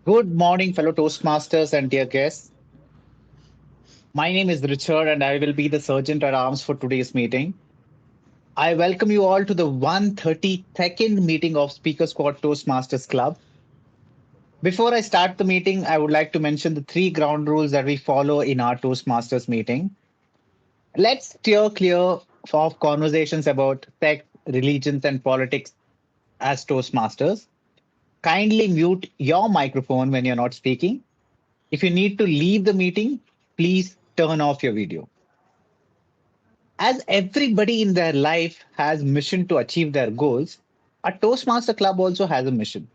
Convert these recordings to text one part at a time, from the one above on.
Good morning, fellow Toastmasters and dear guests. My name is Richard, and I will be the Sergeant at Arms for today's meeting. I welcome you all to the 132nd meeting of Speaker Squad Toastmasters Club. Before I start the meeting, I would like to mention the three ground rules that we follow in our Toastmasters meeting. Let's steer clear of conversations about tech, religions, and politics as Toastmasters. Kindly mute your microphone when you're not speaking. If you need to leave the meeting, please turn off your video. As everybody in their life has mission to achieve their goals, a Toastmaster Club also has a mission.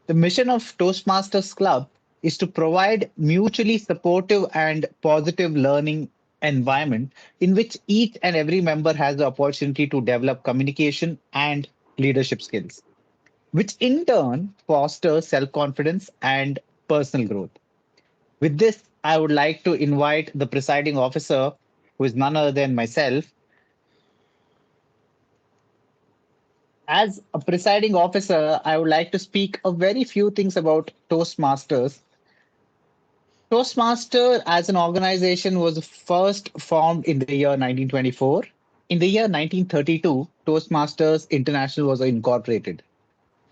The mission of Toastmasters Club is to provide mutually supportive and positive learning environment in which each and every member has the opportunity to develop communication and leadership skills, which in turn fosters self-confidence and personal growth. With this, I would like to invite the presiding officer, who is none other than myself. As a presiding officer, I would like to speak a very few things about Toastmasters. Toastmaster as an organization was first formed in the year 1924. In the year 1932, Toastmasters International was incorporated.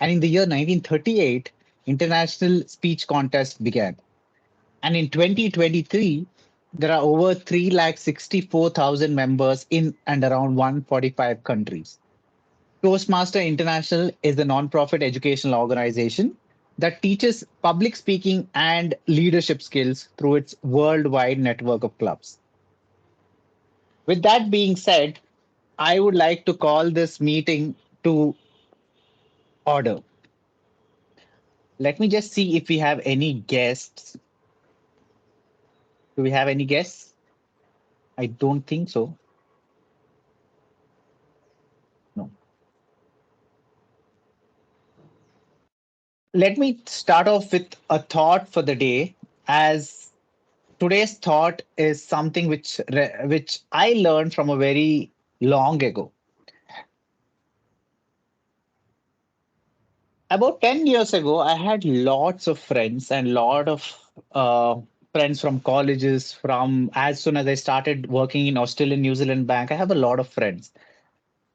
And in the year 1938, International Speech Contest began. And in 2023, there are over 364,000 members in and around 145 countries. Toastmaster International is a non-profit educational organization that teaches public speaking and leadership skills through its worldwide network of clubs. With that being said, I would like to call this meeting to order. Let me just see if we have any guests. Do we have any guests? I don't think so. No. Let me start off with a thought for the day, as today's thought is something which I learned from a very long ago. About 10 years ago, I had lots of friends and lot of friends from colleges. From as soon as I started working in Australian New Zealand Bank, I have a lot of friends.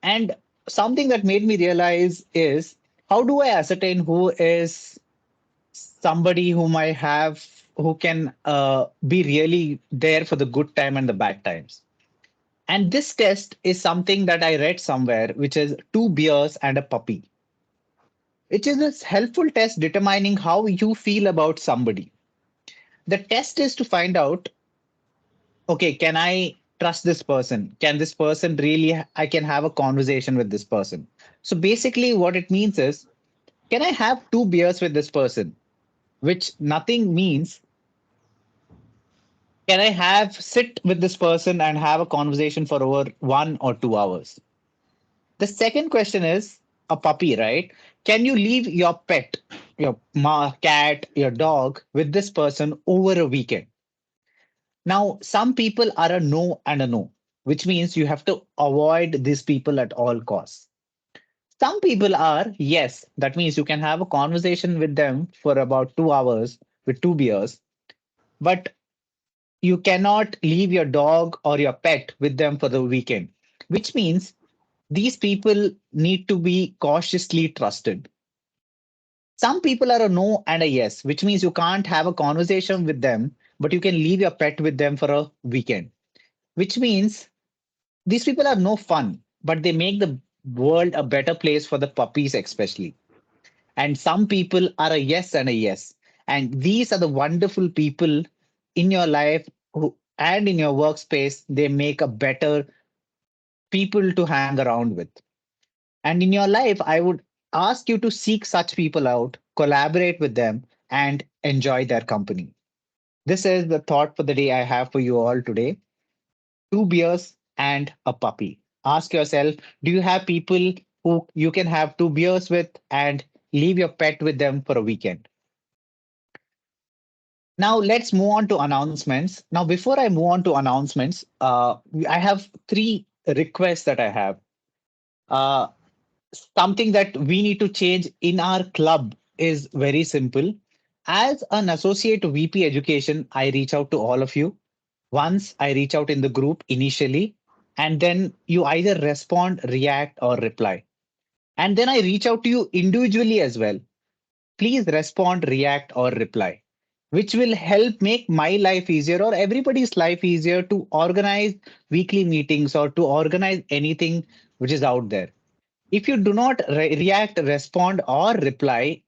And something that made me realize is, how do I ascertain who is somebody whom I have, who can be really there for the good time and the bad times. And this test is something that I read somewhere, which is two beers and a puppy, which is a helpful test determining how you feel about somebody. The test is to find out, okay, can I trust this person? Can this person really, I can have a conversation with this person? So basically, what it means is, can I have two beers with this person? Which nothing means, can I have sit with this person and have a conversation for over 1 or 2 hours? The second question is a puppy, right? Can you leave your pet, your cat, your dog with this person over a weekend? Now, some people are a no and a no, which means you have to avoid these people at all costs. Some people are yes, that means you can have a conversation with them for about 2 hours with two beers, but you cannot leave your dog or your pet with them for the weekend, which means these people need to be cautiously trusted. Some people are a no and a yes, which means you can't have a conversation with them, but you can leave your pet with them for a weekend, which means these people are no fun, but they make the world a better place for the puppies, especially. And some people are a yes and a yes. And these are the wonderful people in your life who, and in your workspace, they make a better people to hang around with. And in your life, I would ask you to seek such people out, collaborate with them, and enjoy their company. This is the thought for the day I have for you all today. Two beers and a puppy. Ask yourself, do you have people who you can have two beers with and leave your pet with them for a weekend? Now let's move on to announcements. Now, before I move on to announcements, I have three requests that I have. Uh, Something that we need to change in our club is very simple. As an associate VP education, I reach out to all of you. Once I reach out in the group initially, and then you either respond, react, or reply. And then I reach out to you individually as well. Please respond, react, or reply, which will help make my life easier or everybody's life easier to organize weekly meetings or to organize anything which is out there. If you do not react, respond, or reply,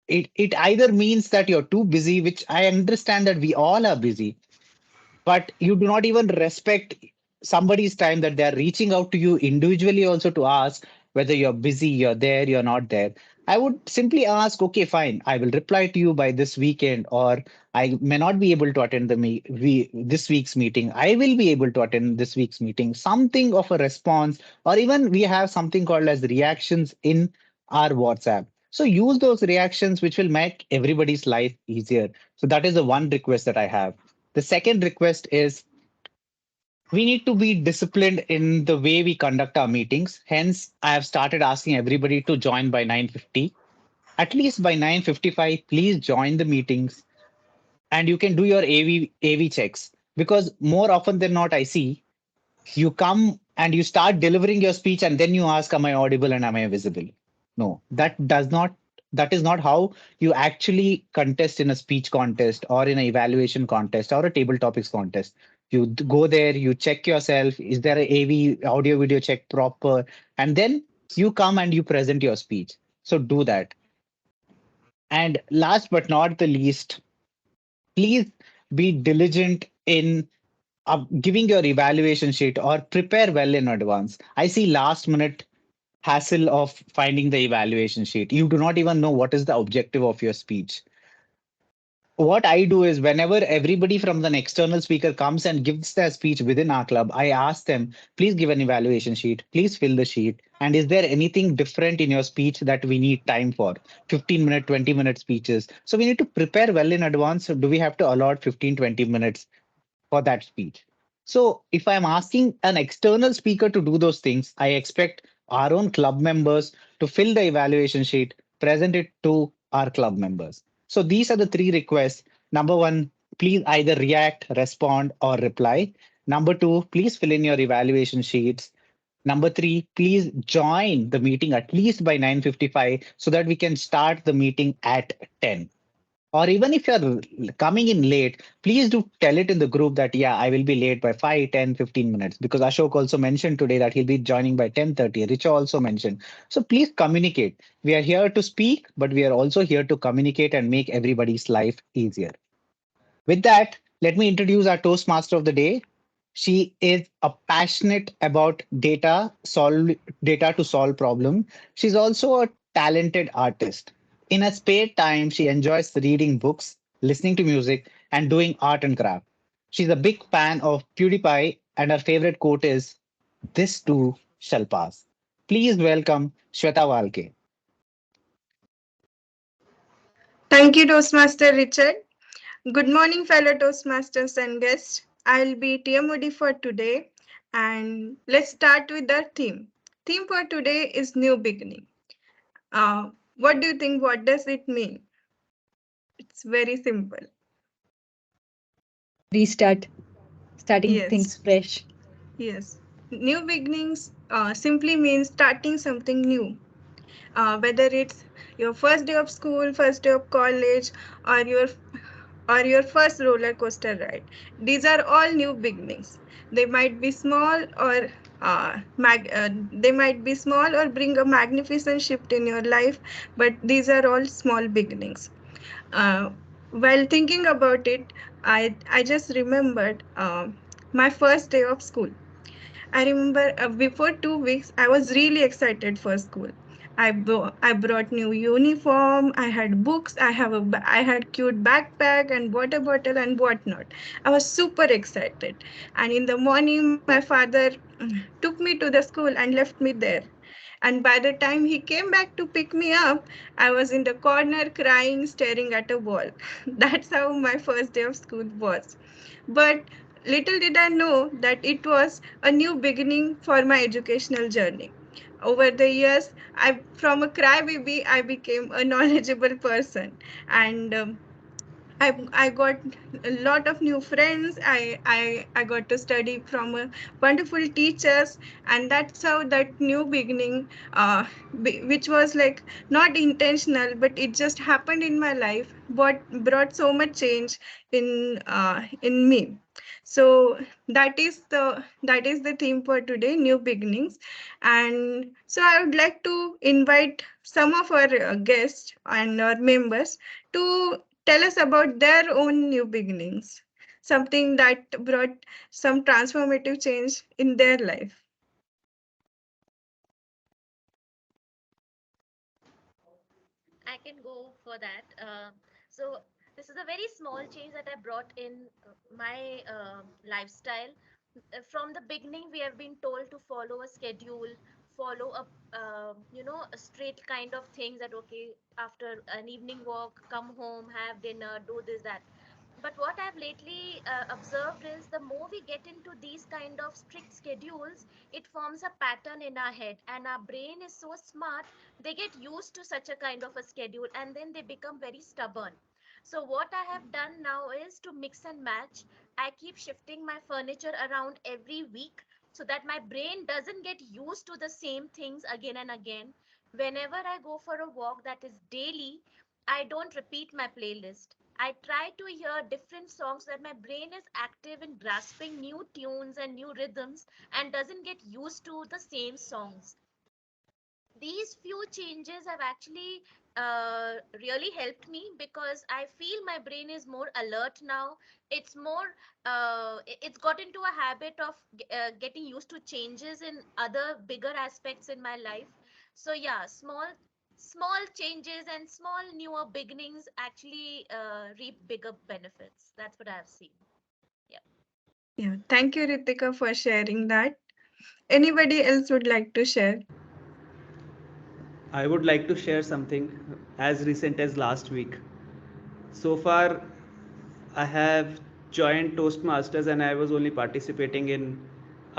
it either means that you're too busy, which I understand that we all are busy, but you do not even respect somebody's time that they're reaching out to you individually also to ask whether you're busy, you're there, you're not there. I would simply ask, okay, fine, I will reply to you by this weekend, or I may not be able to attend this week's meeting. I will be able to attend this week's meeting. Something of a response, or even we have something called as reactions in our WhatsApp. So use those reactions, which will make everybody's life easier. So that is the one request that I have. The second request is we need to be disciplined in the way we conduct our meetings. Hence, I have started asking everybody to join by 9:50. At least by 9:55, please join the meetings and you can do your AV checks, because more often than not, I see you come and you start delivering your speech and then you ask, am I audible and am I visible? No, that is not how you actually contest in a speech contest or in an evaluation contest or a table topics contest. You go there, you check yourself, is there a AV audio video check proper, and then you come and you present your speech. So do that. And last but not the least, please be diligent in giving your evaluation sheet or prepare well in advance. I see last minute hassle of finding the evaluation sheet. You do not even know what is the objective of your speech. What I do is whenever everybody from an external speaker comes and gives their speech within our club, I ask them, please give an evaluation sheet, please fill the sheet. And is there anything different in your speech that we need time for? 15-minute, 20-minute speeches. So we need to prepare well in advance. So do we have to allot 15, 20 minutes for that speech? So if I'm asking an external speaker to do those things, I expect our own club members to fill the evaluation sheet, present it to our club members. So these are the three requests. Number one, please either react, respond, or reply. Number two, please fill in your evaluation sheets. Number three, please join the meeting at least by 9:55 so that we can start the meeting at 10. Or even if you're coming in late, please do tell it in the group that, yeah, I will be late by 5, 10, 15 minutes. Because Ashok also mentioned today that he'll be joining by 10:30. Richa also mentioned. So please communicate. We are here to speak, but we are also here to communicate and make everybody's life easier. With that, let me introduce our Toastmaster of the day. She is a passionate about data to solve problem. She's also a talented artist. In her spare time, she enjoys reading books, listening to music, and doing art and craft. She's a big fan of PewDiePie, and her favorite quote is, "This too shall pass." Please welcome Shweta Walke. Thank you, Toastmaster Richard. Good morning, fellow Toastmasters and guests. I'll be TMOD for today, and let's start with our theme. Theme for today is new beginning. What do you think? What does it mean? It's very simple. Restart, starting Yes, things fresh. yes. New beginnings simply means starting something new. Whether it's your first day of school, first day of college, or your first roller coaster ride. These are all new beginnings. They might be small or they might be small or bring a magnificent shift in your life, but these are all small beginnings. Uh, while thinking about it, I just remembered my first day of school. I remember before 2 weeks, I was really excited for school. I brought new uniform. I had books. I had cute backpack and water bottle and whatnot. I was super excited. And in the morning, my father took me to the school and left me there. And by the time he came back to pick me up, I was in the corner crying, staring at a wall. That's how my first day of school was. But little did I know that it was a new beginning for my educational journey. over the years, I from a crybaby I became a knowledgeable person, and I got a lot of new friends. I got to study from wonderful teachers, and that's how that new beginning, which was like not intentional, but it just happened in my life, but brought so much change in me. So that is the theme for today, new beginnings. And so I would like to invite some of our guests and our members to tell us about their own new beginnings, something that brought some transformative change in their life. I can go for that. So this is a very small change that I brought in my lifestyle. From the beginning, we have been told to follow a schedule, follow a straight kind of things that okay, after an evening walk, come home, have dinner, do this, that. But what I've lately observed is the more we get into these kind of strict schedules, it forms a pattern in our head, and our brain is so smart, they get used to such a kind of a schedule and then they become very stubborn. So what I have done now is to mix and match. I keep shifting my furniture around every week so that my brain doesn't get used to the same things again and again. Whenever I go for a walk that is daily, I don't repeat my playlist. I try to hear different songs so that my brain is active in grasping new tunes and new rhythms and doesn't get used to the same songs. These few changes have actually really helped me because I feel my brain is more alert now. It's more, it's got into a habit of getting used to changes in other bigger aspects in my life. So yeah, small changes and small newer beginnings actually reap bigger benefits. That's what I've seen. Yeah. Yeah, thank you, Ritika, for sharing that. Anybody else would like to share? I would like to share something as recent as last week. So far, I have joined Toastmasters and I was only participating in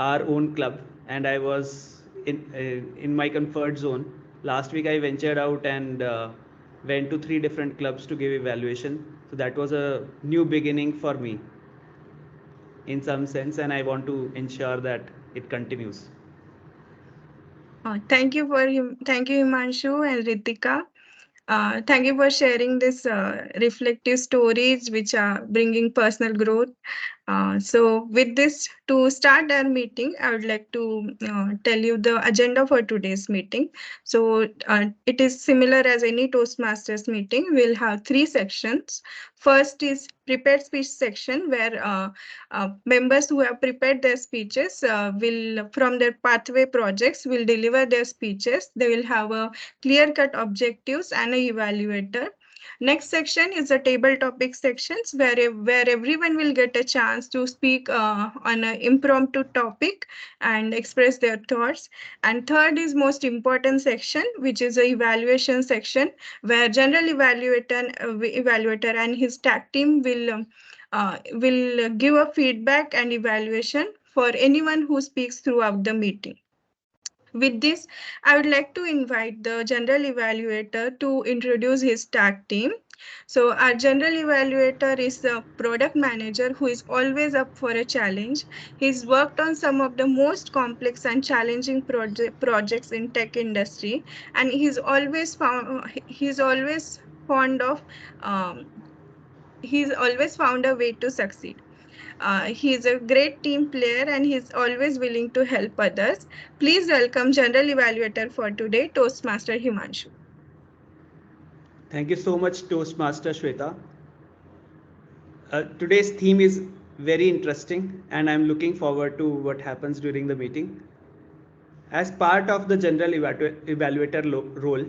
our own club and I was in my comfort zone. Last week, I ventured out and went to 3 different clubs to give evaluation. So that was a new beginning for me in some sense, and I want to ensure that it continues. Thank you, Himanshu and Ritika. Thank you for sharing this reflective stories which are bringing personal growth. So, with this, to start our meeting, I would like to tell you the agenda for today's meeting. So, it is similar as any Toastmasters meeting. We'll have three sections. First is prepared speech section, where members who have prepared their speeches will, from their pathway projects, will deliver their speeches. They will have a clear-cut objectives and an evaluator. Next section is the table topic sections where everyone will get a chance to speak on an impromptu topic and express their thoughts. And third is most important section, which is the evaluation section, where general evaluator and his tag team will give a feedback and evaluation for anyone who speaks throughout the meeting. With this, I would like to invite the general evaluator to introduce his tag team. So, our general evaluator is the product manager who is always up for a challenge. He's worked on some of the most complex and challenging projects in tech industry, and he's always fond of um, he's always found a way to succeed. He's a great team player and he's always willing to help others. Please welcome General Evaluator for today, Toastmaster Himanshu. Thank you so much, Toastmaster Shweta. Today's theme is very interesting, and I'm looking forward to what happens during the meeting. As part of the general evaluator role,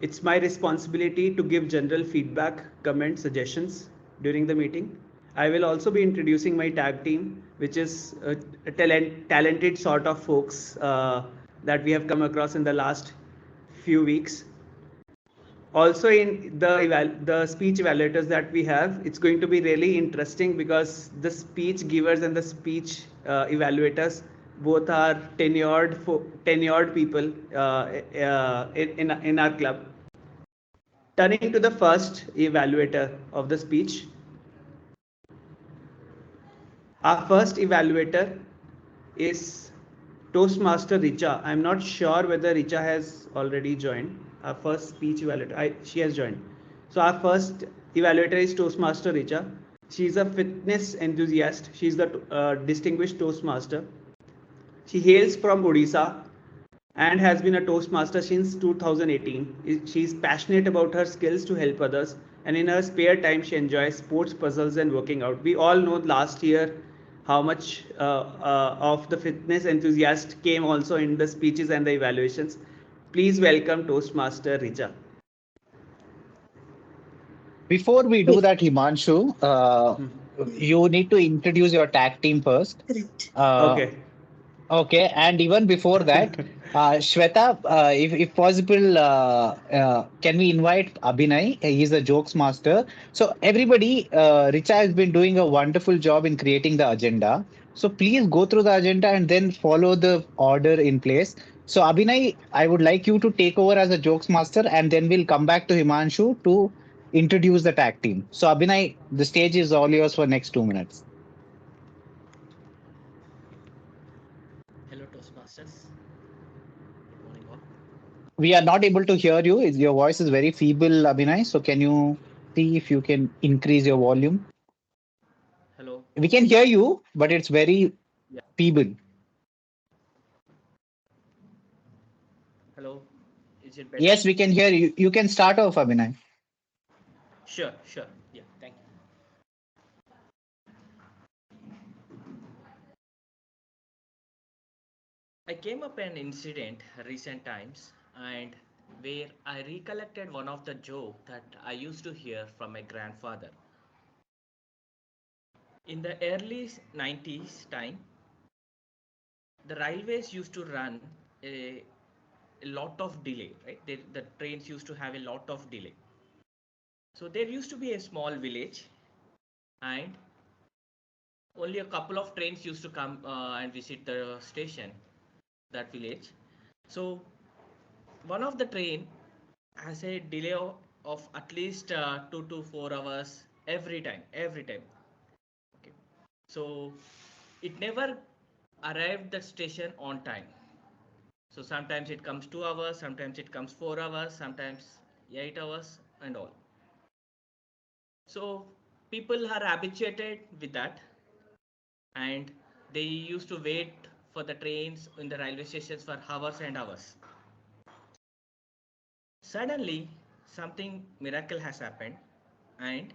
it's my responsibility to give general feedback, comments, suggestions during the meeting. I will also be introducing my tag team, which is a talented sort of folks that we have come across in the last few weeks. Also, in the speech evaluators that we have, it's going to be really interesting because the speech givers and the speech evaluators Both are tenured people in our club. Turning to the first evaluator of the speech, our first evaluator is Toastmaster Richa. I'm not sure whether Richa has already joined. Our first speech evaluator, she has joined. So our first evaluator is Toastmaster Richa. She's a fitness enthusiast. She's the distinguished Toastmaster. She hails from Odisha and has been a Toastmaster since 2018. She is passionate about her skills to help others, and in her spare time, she enjoys sports, puzzles, and working out. We all know last year how much of the fitness enthusiast came also in the speeches and the evaluations. Please welcome Toastmaster Richa. Before we do that, Himanshu, you need to introduce your tag team first. Correct. Uh, Okay. Okay, and even before that, Shweta, if possible, can we invite Abhinay? He's a jokes master. So everybody, Richa has been doing a wonderful job in creating the agenda. So please go through the agenda and then follow the order in place. So Abhinay, I would like you to take over as a jokes master, and then we'll come back to Himanshu to introduce the tag team. So Abhinay, the stage is all yours for next 2 minutes. Hello, Toastmasters. Good morning, all. We are not able to hear you. Your voice is very feeble, Abhinay. So can you see if you can increase your volume? Hello. We can hear you, but it's very Yeah. feeble. Hello. Is it better? Yes, we can hear you. You can start off, Abhinay. Sure, sure. Yeah, thank you. I came up an incident recent times and where I recollected one of the joke that I used to hear from my grandfather. In the early 90s time, the railways used to run a lot of delay, right? The trains used to have a lot of delay. So there used to be a small village and only a couple of trains used to come and visit the station, that village. So one of the train has a delay of at least 2 to 4 hours every time. Okay. So it never arrived the station on time. So sometimes it comes 2 hours, sometimes it comes 4 hours, sometimes 8 hours and all. So people are habituated with that and they used to wait for the trains in the railway stations for hours and hours. Suddenly, something miracle has happened, and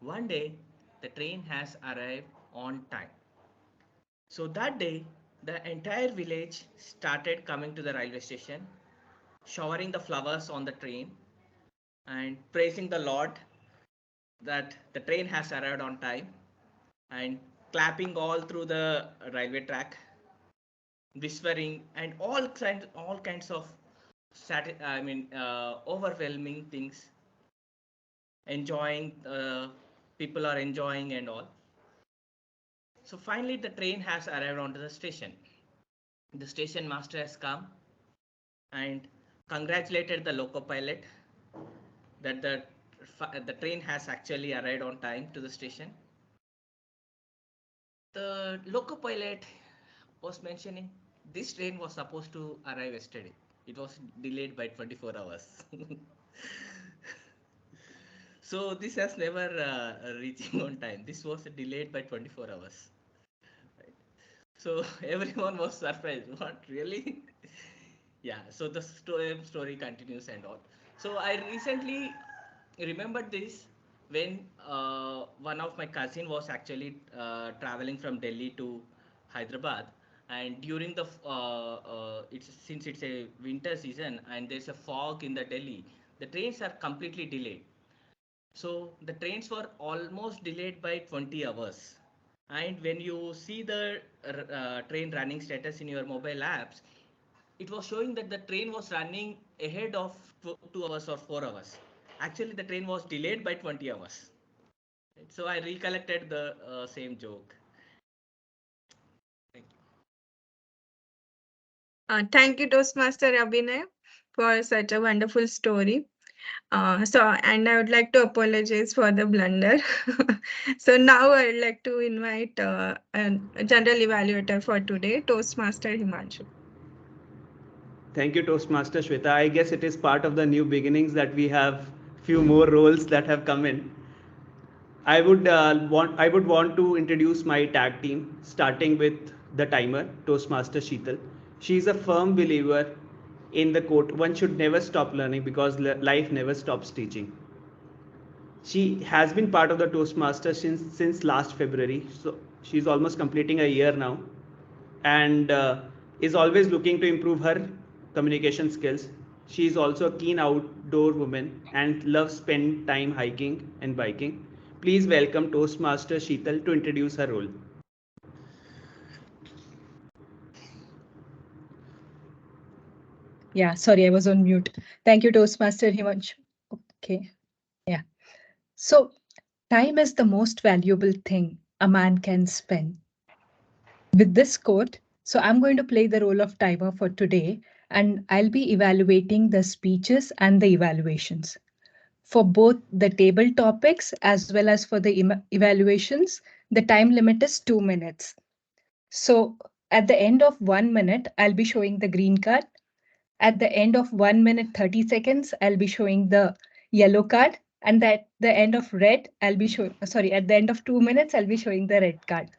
one day the train has arrived on time. So that day, the entire village started coming to the railway station, showering the flowers on the train, and praising the Lord that the train has arrived on time, and clapping all through the railway track, whispering and all kinds of overwhelming things, enjoying, people are enjoying and all. So finally the train has arrived onto the station. The station master has come and congratulated the loco pilot that the train has actually arrived on time to the station. The loco pilot was mentioning this train was supposed to arrive yesterday. It was delayed by 24 hours. So this has never reaching on time. This was delayed by 24 hours. Right? So everyone was surprised. What really? Yeah. So the story continues and all. So I recently remembered this when one of my cousin was actually traveling from Delhi to Hyderabad, and during the it's since it's a winter season and there's a fog in the Delhi, the trains are completely delayed. So the trains were almost delayed by 20 hours. And when you see the train running status in your mobile apps, it was showing that the train was running ahead of 2 hours or 4 hours. Actually, the train was delayed by 20 hours. Right? So I recollected the same joke. Thank you. Thank you, Toastmaster Abhinay, for such a wonderful story. And I would like to apologize for the blunder. So now I would like to invite a general evaluator for today, Toastmaster Himanshu. Thank you, Toastmaster Shweta. I guess it is part of the new beginnings that we have few more roles that have come in. I would want to introduce my tag team, starting with the timer, Toastmaster Sheetal. She is a firm believer in the quote, "One should never stop learning because life never stops teaching." She has been part of the Toastmasters since last February, so she's almost completing a year now, and is always looking to improve her communication skills. She is also a keen outdoor woman and loves spend time hiking and biking. Please welcome Toastmaster Sheetal to introduce her role. Yeah, sorry, I was on mute. Thank you, Toastmaster Himanshu. Okay, yeah. So time is the most valuable thing a man can spend. With this quote, so I'm going to play the role of timer for today, and I'll be evaluating the speeches and the evaluations. For both the table topics as well as for the evaluations, the time limit is 2 minutes. So at the end of 1 minute, I'll be showing the green card. At the end of 1 minute 30 seconds, I'll be showing the yellow card. And at the end of red, I'll be showing, sorry, at the end of 2 minutes, I'll be showing the red card.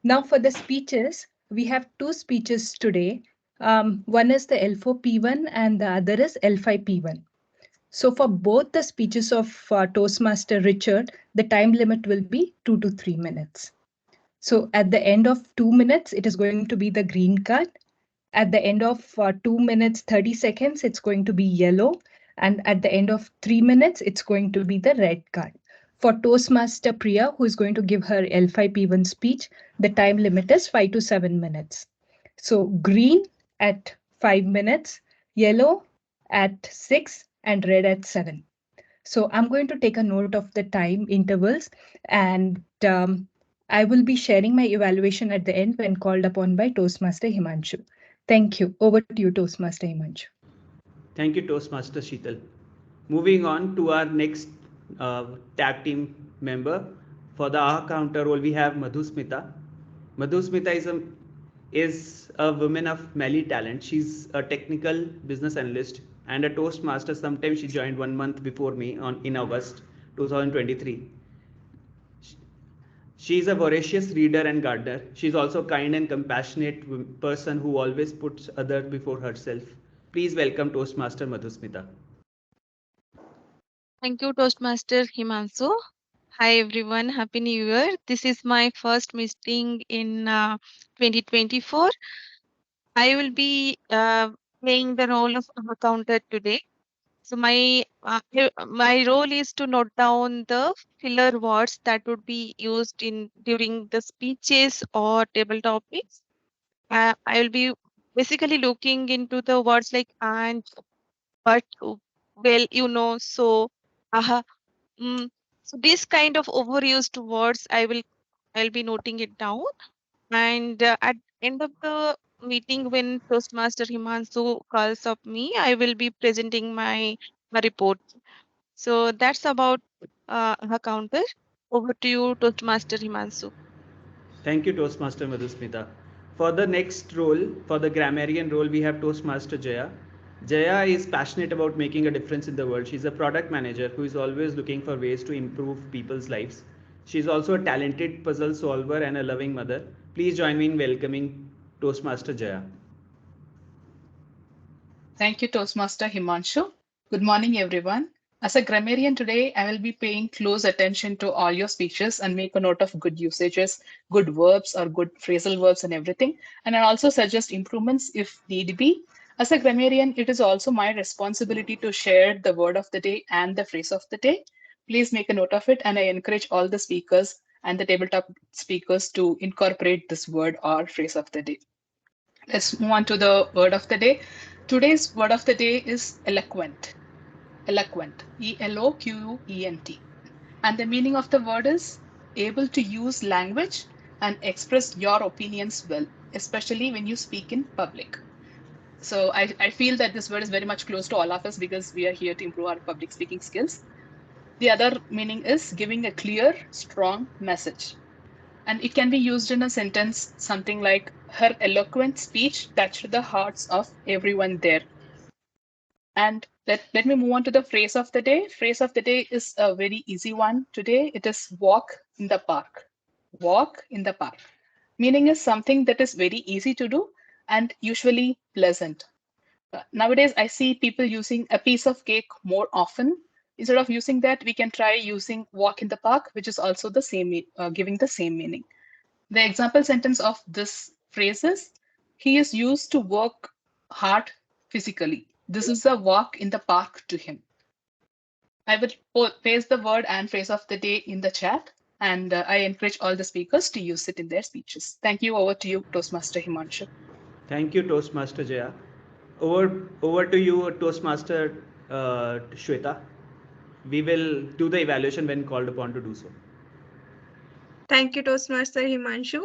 Now for the speeches, we have two speeches today. One is the L4P1 and the other is L5P1. So for both the speeches of Toastmaster Richard, the time limit will be 2 to 3 minutes. So at the end of 2 minutes, it is going to be the green card. At the end of 2 minutes, 30 seconds, it's going to be yellow. And at the end of 3 minutes, it's going to be the red card. For Toastmaster Priya, who is going to give her L5P1 speech, the time limit is 5 to 7 minutes. So green at 5 minutes, yellow at 6, and red at 7. So I'm going to take a note of the time intervals, and I will be sharing my evaluation at the end when called upon by Toastmaster Himanshu. Thank you. Over to you, Toastmaster Himanshu. Thank you, Toastmaster Sheetal. Moving on to our next tag team member. For the AHA counter role, we have Madhusmita. Madhusmita is a woman of many talent. She's a technical business analyst and a Toastmaster. Sometimes she joined 1 month before me in August 2023. She is a voracious reader and gardener. She is also a kind and compassionate person who always puts others before herself. Please welcome Toastmaster Madhusmita. Thank you, Toastmaster Himansu. Hi, everyone. Happy New Year. This is my first meeting in 2024. I will be playing the role of accountant today. So my role is to note down the filler words that would be used in during the speeches or table topics. I will be basically looking into the words like and, but, well, so. Mm, so this kind of overused words, I'll be noting it down. And at end of the meeting, when Toastmaster Himansu calls up me, I will be presenting my report. So that's about her counter. Over to you, Toastmaster Himansu. Thank you, Toastmaster Madhusmita. For the next role, for the grammarian role, we have Toastmaster Jaya. Jaya is passionate about making a difference in the world. She's a product manager who is always looking for ways to improve people's lives. She's also a talented puzzle solver and a loving mother. Please join me in welcoming Toastmaster Jaya. Thank you, Toastmaster Himanshu. Good morning, everyone. As a grammarian today, I will be paying close attention to all your speeches and make a note of good usages, good verbs or good phrasal verbs and everything. And I also suggest improvements if need be. As a grammarian, it is also my responsibility to share the word of the day and the phrase of the day. Please make a note of it, and I encourage all the speakers and the tabletop speakers to incorporate this word or phrase of the day. Let's move on to the word of the day. Today's word of the day is eloquent. Eloquent. ELOQUENT. And the meaning of the word is able to use language and express your opinions well, especially when you speak in public. So I feel that this word is very much close to all of us because we are here to improve our public speaking skills. The other meaning is giving a clear, strong message. And it can be used in a sentence something like, her eloquent speech touched the hearts of everyone there. And let me move on to the phrase of the day. Phrase of the day is a very easy one today. It is walk in the park. Walk in the park. Meaning is something that is very easy to do and usually pleasant. Nowadays, I see people using a piece of cake more often. Instead of using that, we can try using walk in the park, which is also the same, giving the same meaning. The example sentence of this phrase is, he is used to work hard physically. This is a walk in the park to him. I will paste the word and phrase of the day in the chat, and I encourage all the speakers to use it in their speeches. Thank you. Over to you, Toastmaster Himanshu. Thank you, Toastmaster Jaya. Over to you, Toastmaster Shweta. We will do the evaluation when called upon to do so. Thank you, Toastmaster Himanshu,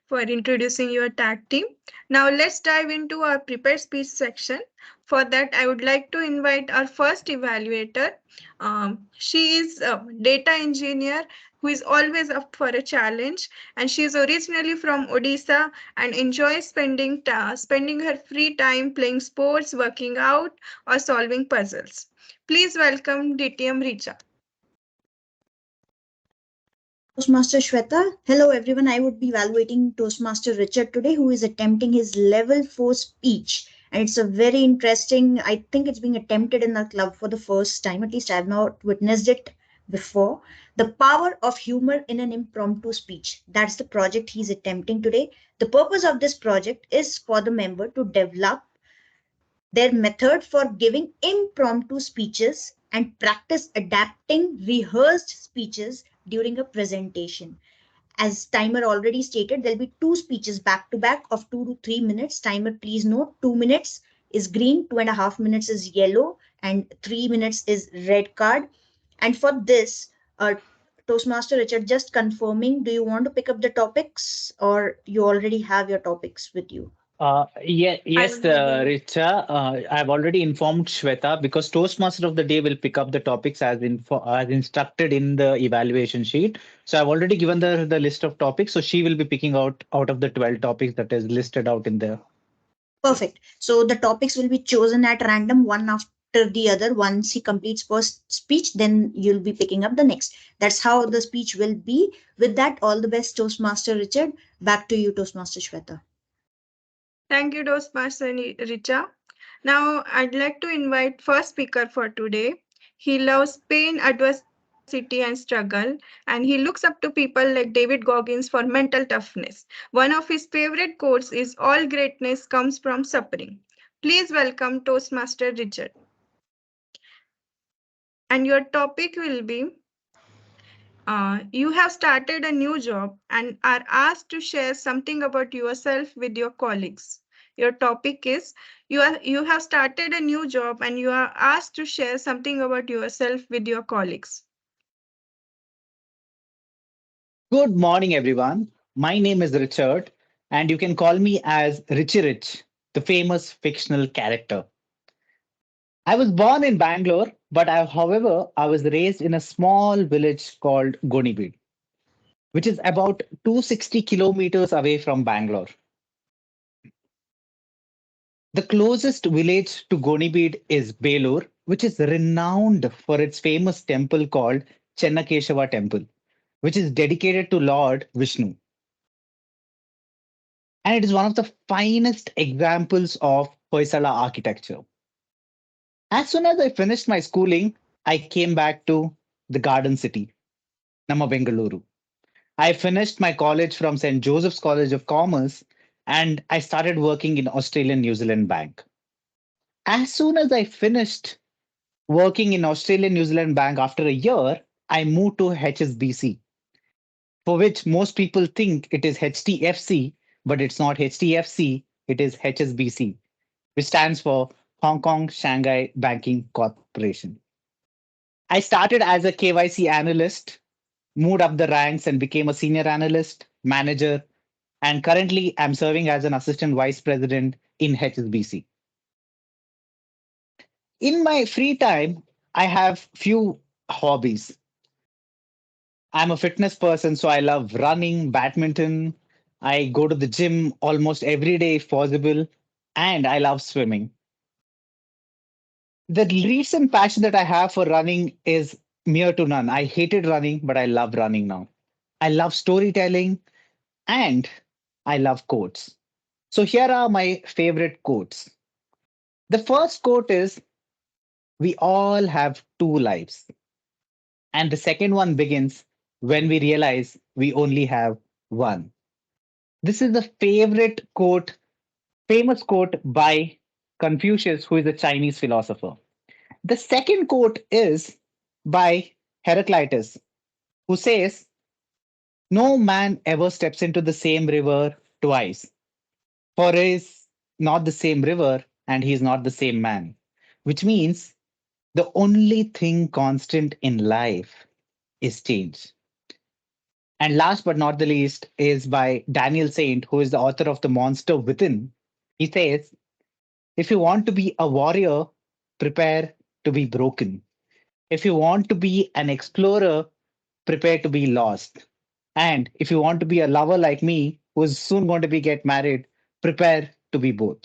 for introducing your tag team. Now let's dive into our prepared speech section. For that, I would like to invite our first evaluator. She is a data engineer who is always up for a challenge, and she is originally from Odisha and enjoys spending her free time playing sports, working out, or solving puzzles. Please welcome DTM Richa. Toastmaster Shweta. Hello everyone, I would be evaluating Toastmaster Richard today, who is attempting his level 4 speech. And it's a very interesting, I think it's being attempted in our club for the first time. At least I have not witnessed it before. The power of humor in an impromptu speech. That's the project he's attempting today. The purpose of this project is for the member to develop their method for giving impromptu speeches and practice adapting rehearsed speeches during a presentation. As timer already stated, there'll be two speeches back to back of 2 to 3 minutes. Timer, please note, 2 minutes is green, 2.5 minutes is yellow, and 3 minutes is red card. And for this, Toastmaster Richard, just confirming, do you want to pick up the topics or you already have your topics with you? Yes, will begin. Richa. I've already informed Shweta because Toastmaster of the day will pick up the topics as instructed in the evaluation sheet. So I've already given the list of topics. So she will be picking out of the 12 topics that is listed out in there. Perfect. So the topics will be chosen at random, one after the other. Once he completes first speech, then you'll be picking up the next. That's how the speech will be. With that, all the best, Toastmaster Richard. Back to you, Toastmaster Shweta. Thank you, Toastmaster Richa. Now, I'd like to invite first speaker for today. He loves pain, adversity, and struggle, and he looks up to people like David Goggins for mental toughness. One of his favorite quotes is, "All greatness comes from suffering." Please welcome Toastmaster Richard. And your topic will be, you have started a new job and are asked to share something about yourself with your colleagues. Your topic is, you have started a new job and you are asked to share something about yourself with your colleagues. Good morning, everyone. My name is Richard, and you can call me as Richie Rich, the famous fictional character. I was born in Bangalore, but however, I was raised in a small village called Gonibid, which is about 260 kilometers away from Bangalore. The closest village to Gonibid is Belur, which is renowned for its famous temple called Chennakeshava Temple, which is dedicated to Lord Vishnu. And it is one of the finest examples of Hoysala architecture. As soon as I finished my schooling, I came back to the garden city, Nama Bengaluru. I finished my college from St. Joseph's College of Commerce and I started working in Australian New Zealand Bank. As soon as I finished working in Australian New Zealand Bank after a year, I moved to HSBC, for which most people think it is HTFC, but it's not HTFC, it is HSBC, which stands for Hong Kong Shanghai Banking Corporation. I started as a KYC analyst, moved up the ranks and became a senior analyst, manager, and currently I'm serving as an assistant vice president in HSBC. In my free time, I have few hobbies. I'm a fitness person, so I love running, badminton. I go to the gym almost every day if possible, and I love swimming. The recent passion that I have for running is mere to none. I hated running, but I love running now. I love storytelling and I love quotes. So here are my favorite quotes. The first quote is, we all have two lives. And the second one begins, when we realize we only have one. This is the favorite quote, famous quote by Confucius, who is a Chinese philosopher. The second quote is by Heraclitus, who says, no man ever steps into the same river twice, for he is not the same river and he is not the same man. Which means the only thing constant in life is change. And last but not the least is by Daniel Saint, who is the author of The Monster Within. He says, if you want to be a warrior, prepare to be broken. If you want to be an explorer, prepare to be lost. And if you want to be a lover like me, who's soon going to be get married, prepare to be both.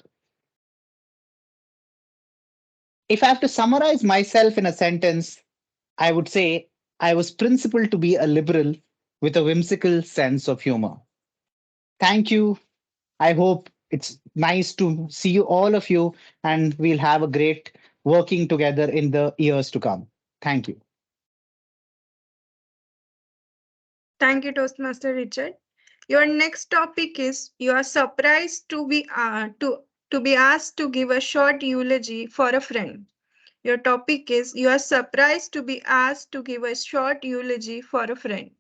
If I have to summarize myself in a sentence, I would say I was principled to be a liberal with a whimsical sense of humor. Thank you. I hope it's nice to see you, all of you, and we'll have a great working together in the years to come. Thank you. Thank you, Toastmaster Richard. Your next topic is you are surprised to be asked to give a short eulogy for a friend. Your topic is you are surprised to be asked to give a short eulogy for a friend.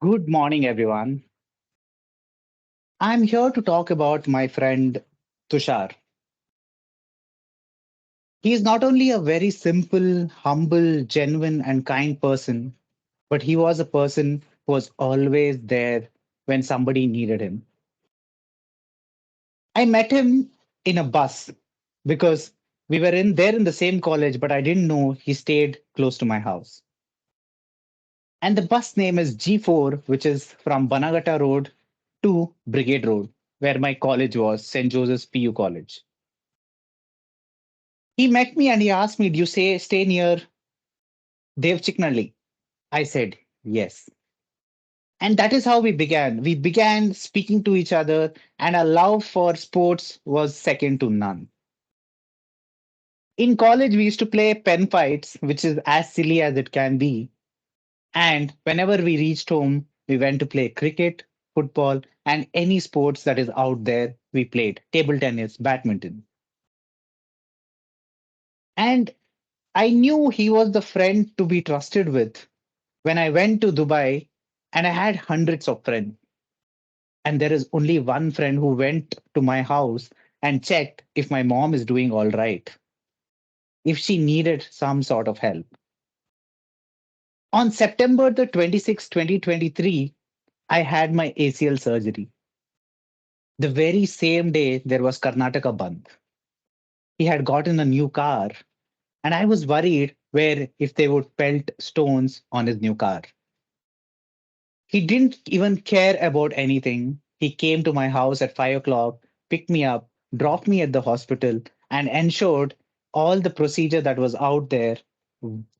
Good morning, everyone. I'm here to talk about my friend Tushar. He is not only a very simple, humble, genuine, and kind person, but he was a person who was always there when somebody needed him. I met him in a bus because we were in there in the same college, but I didn't know he stayed close to my house. And the bus name is G4, which is from Banagata Road to Brigade Road, where my college was, St. Joseph's PU College. He met me and he asked me, do you stay near Dev Chiknalli? I said, yes. And that is how we began. We began speaking to each other, and our love for sports was second to none. In college, we used to play pen fights, which is as silly as it can be. And whenever we reached home, we went to play cricket, football, and any sports that is out there, we played table tennis, badminton. And I knew he was the friend to be trusted with when I went to Dubai and I had hundreds of friends. And there is only one friend who went to my house and checked if my mom is doing all right, if she needed some sort of help. On September the 26th, 2023, I had my ACL surgery. The very same day, there was Karnataka Bandh. He had gotten a new car, and I was worried where if they would pelt stones on his new car. He didn't even care about anything. He came to my house at 5 o'clock, picked me up, dropped me at the hospital, and ensured all the procedure that was out there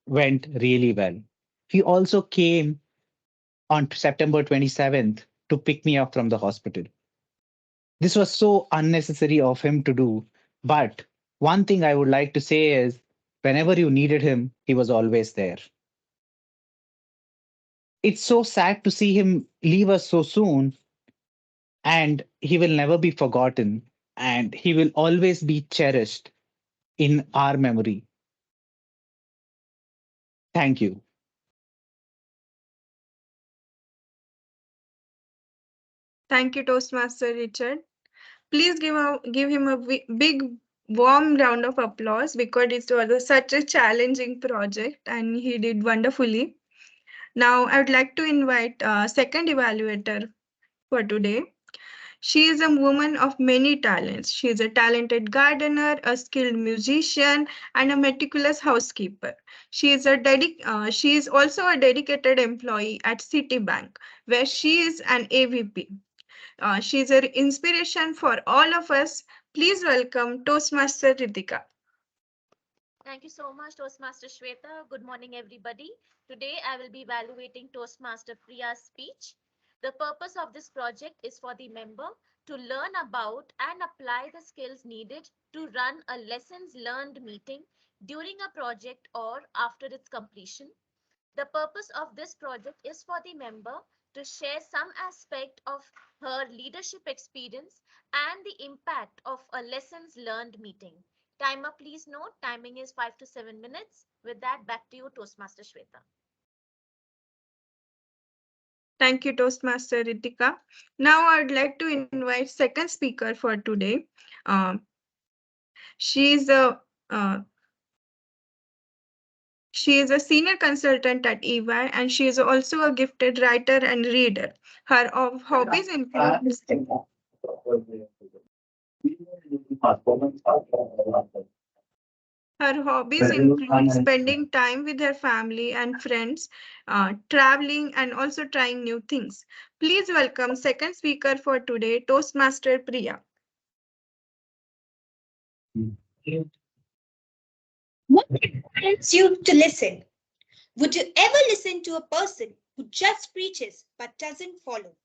went really well. He also came on September 27th to pick me up from the hospital. This was so unnecessary of him to do. But one thing I would like to say is whenever you needed him, he was always there. It's so sad to see him leave us so soon, and he will never be forgotten, and he will always be cherished in our memory. Thank you. Thank you, Toastmaster Richard. Please give him a big warm round of applause because it was such a challenging project and he did wonderfully. Now I would like to invite second evaluator for today. She is a woman of many talents. She is a talented gardener, a skilled musician, and a meticulous housekeeper. She is also a dedicated employee at Citibank, where she is an AVP. She is an inspiration for all of us. Please welcome Toastmaster Ritika. Thank you so much, Toastmaster Shweta. Good morning, everybody. Today, I will be evaluating Toastmaster Priya's speech. The purpose of this project is for the member to learn about and apply the skills needed to run a lessons learned meeting during a project or after its completion. The purpose of this project is for the member to share some aspect of her leadership experience and the impact of a lessons learned meeting. Timer, please note, timing is 5 to 7 minutes. With that, back to you, Toastmaster Shweta. Thank you, Toastmaster Ritika. Now, I'd like to invite second speaker for today. Um, she is a uh, She is a senior consultant at EY and she is also a gifted writer and reader. Her hobbies include spending time with her family and friends, traveling, and also trying new things. Please welcome second speaker for today, Toastmaster Priya. What requires you to listen? Would you ever listen to a person who just preaches but doesn't follow?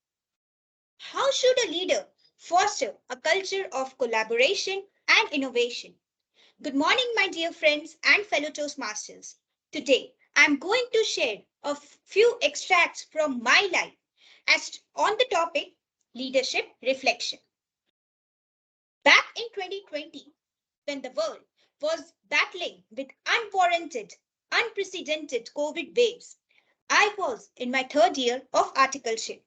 How should a leader foster a culture of collaboration and innovation? Good morning, my dear friends and fellow Toastmasters. Today, I'm going to share a few extracts from my life as on the topic leadership reflection. Back in 2020, when the world was battling with unprecedented COVID waves, I was in my third year of articleship.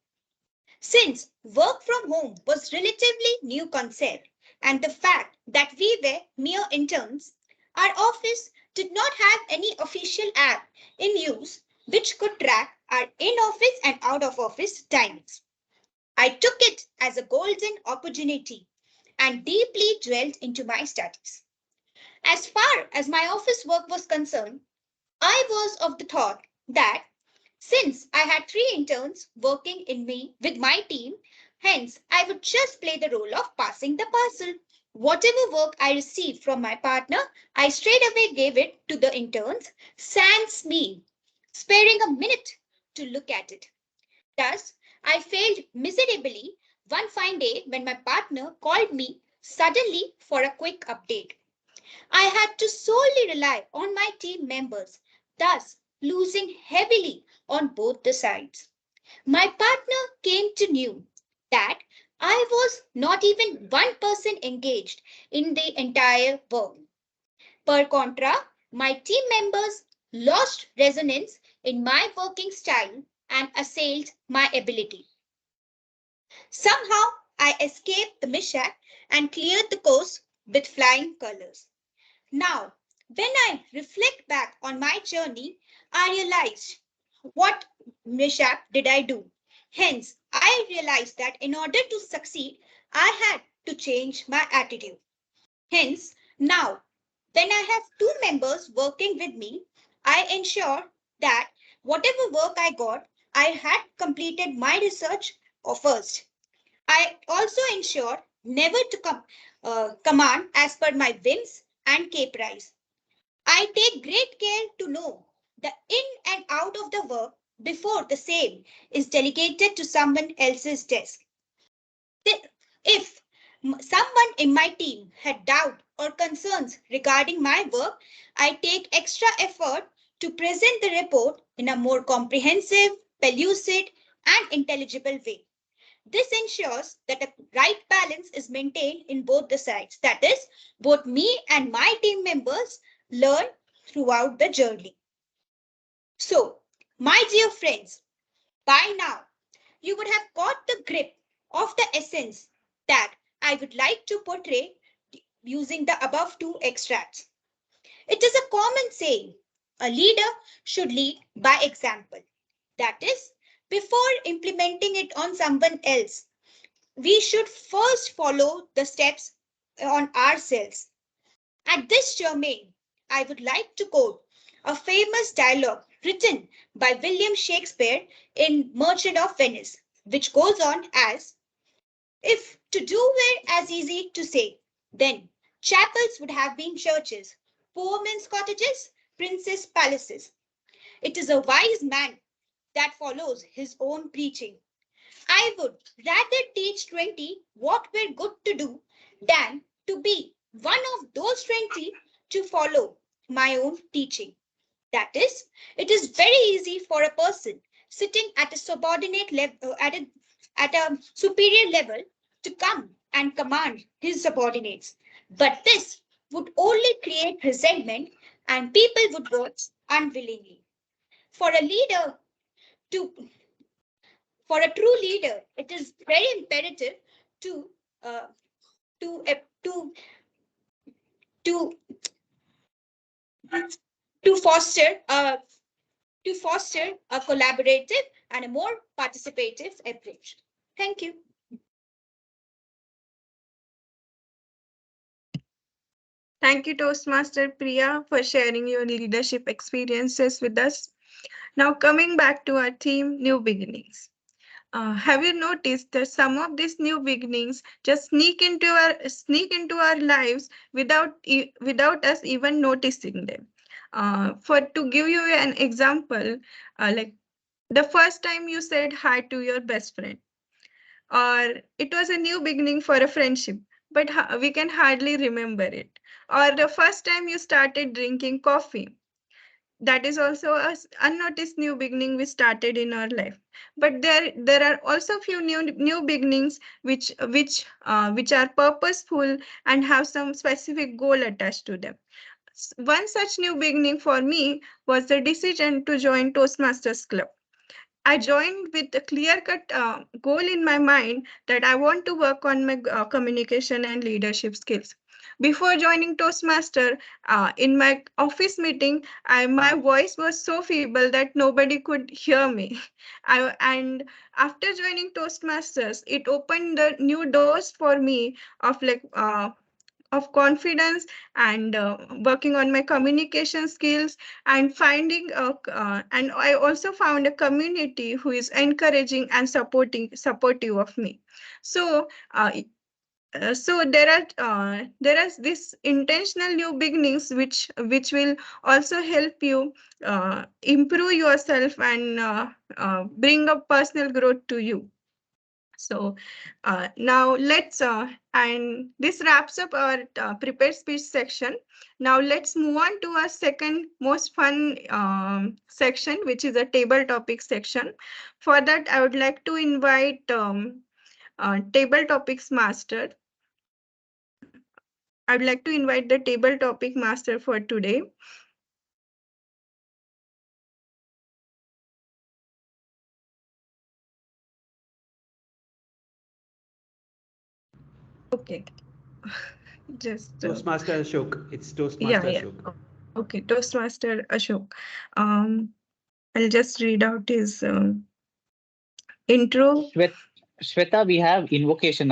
Since work from home was relatively new concept and the fact that we were mere interns, our office did not have any official app in use which could track our in-office and out-of-office times. I took it as a golden opportunity and deeply dwelled into my studies. As far as my office work was concerned, I was of the thought that since I had 3 interns working with my team, hence I would just play the role of passing the parcel. Whatever work I received from my partner, I straight away gave it to the interns, sans me, sparing a minute to look at it. Thus, I failed miserably one fine day when my partner called me suddenly for a quick update. I had to solely rely on my team members, thus losing heavily on both the sides. My partner came to know that I was not even 1% engaged in the entire work. Per contra, my team members lost resonance in my working style and assailed my ability. Somehow, I escaped the mishap and cleared the course with flying colors. Now, when I reflect back on my journey, I realized what mishap did I do. Hence, I realized that in order to succeed, I had to change my attitude. Hence, now, when I have 2 members working with me, I ensure that whatever work I got, I had completed my research first. I also ensure never to command as per my whims and caprice. I take great care to know the in and out of the work before the same is delegated to someone else's desk. If someone in my team had doubt or concerns regarding my work, I take extra effort to present the report in a more comprehensive, pellucid, and intelligible way. This ensures that a right balance is maintained in both the sides. That is, both me and my team members learn throughout the journey. So, my dear friends, by now, you would have got the grip of the essence that I would like to portray using the above 2 extracts. It is a common saying, a leader should lead by example. That is, before implementing it on someone else, we should first follow the steps on ourselves. At this germane, I would like to quote a famous dialogue written by William Shakespeare in Merchant of Venice, which goes on as, if to do were as easy to say, then chapels would have been churches, poor men's cottages, princes' palaces. It is a wise man that follows his own preaching. I would rather teach 20 what were good to do than to be one of those 20 to follow my own teaching. That is, it is very easy for a person sitting at a subordinate level, at a superior level, to come and command his subordinates. But this would only create resentment and people would work unwillingly. For a leader to for a true leader, it is very imperative to uh, to uh, to to to foster a collaborative and a more participative approach. Thank you. Thank you, Toastmaster Priya, for sharing your leadership experiences with us. Now, coming back to our theme, new beginnings. Have you noticed that some of these new beginnings just sneak into our lives without us even noticing them? For to give you an example, like the first time you said hi to your best friend, or it was a new beginning for a friendship, but we can hardly remember it. Or the first time you started drinking coffee, that is also a unnoticed new beginning we started in our life. But there are also few new beginnings which are purposeful and have some specific goal attached to them. One such new beginning for me was the decision to join Toastmasters Club. I joined with a clear-cut goal in my mind that I want to work on my communication and leadership skills. Before joining Toastmaster, in my office meeting, my voice was so feeble that nobody could hear me. And after joining Toastmasters, it opened the new doors for me of confidence and working on my communication skills and and I also found a community who is encouraging and supportive of me. So there are this intentional new beginnings which will also help you improve yourself and bring up personal growth to you. So now and this wraps up our prepared speech section. Now let's move on to our second most fun section, which is a table topic section. For that, I would like to invite table topics master. I would like to invite the table topic master for today. Okay. Just Toastmaster Ashok. It's yeah, Toastmaster yeah. Ashok. Okay, Toastmaster Ashok. I'll just read out his intro. Shweta, we have invocation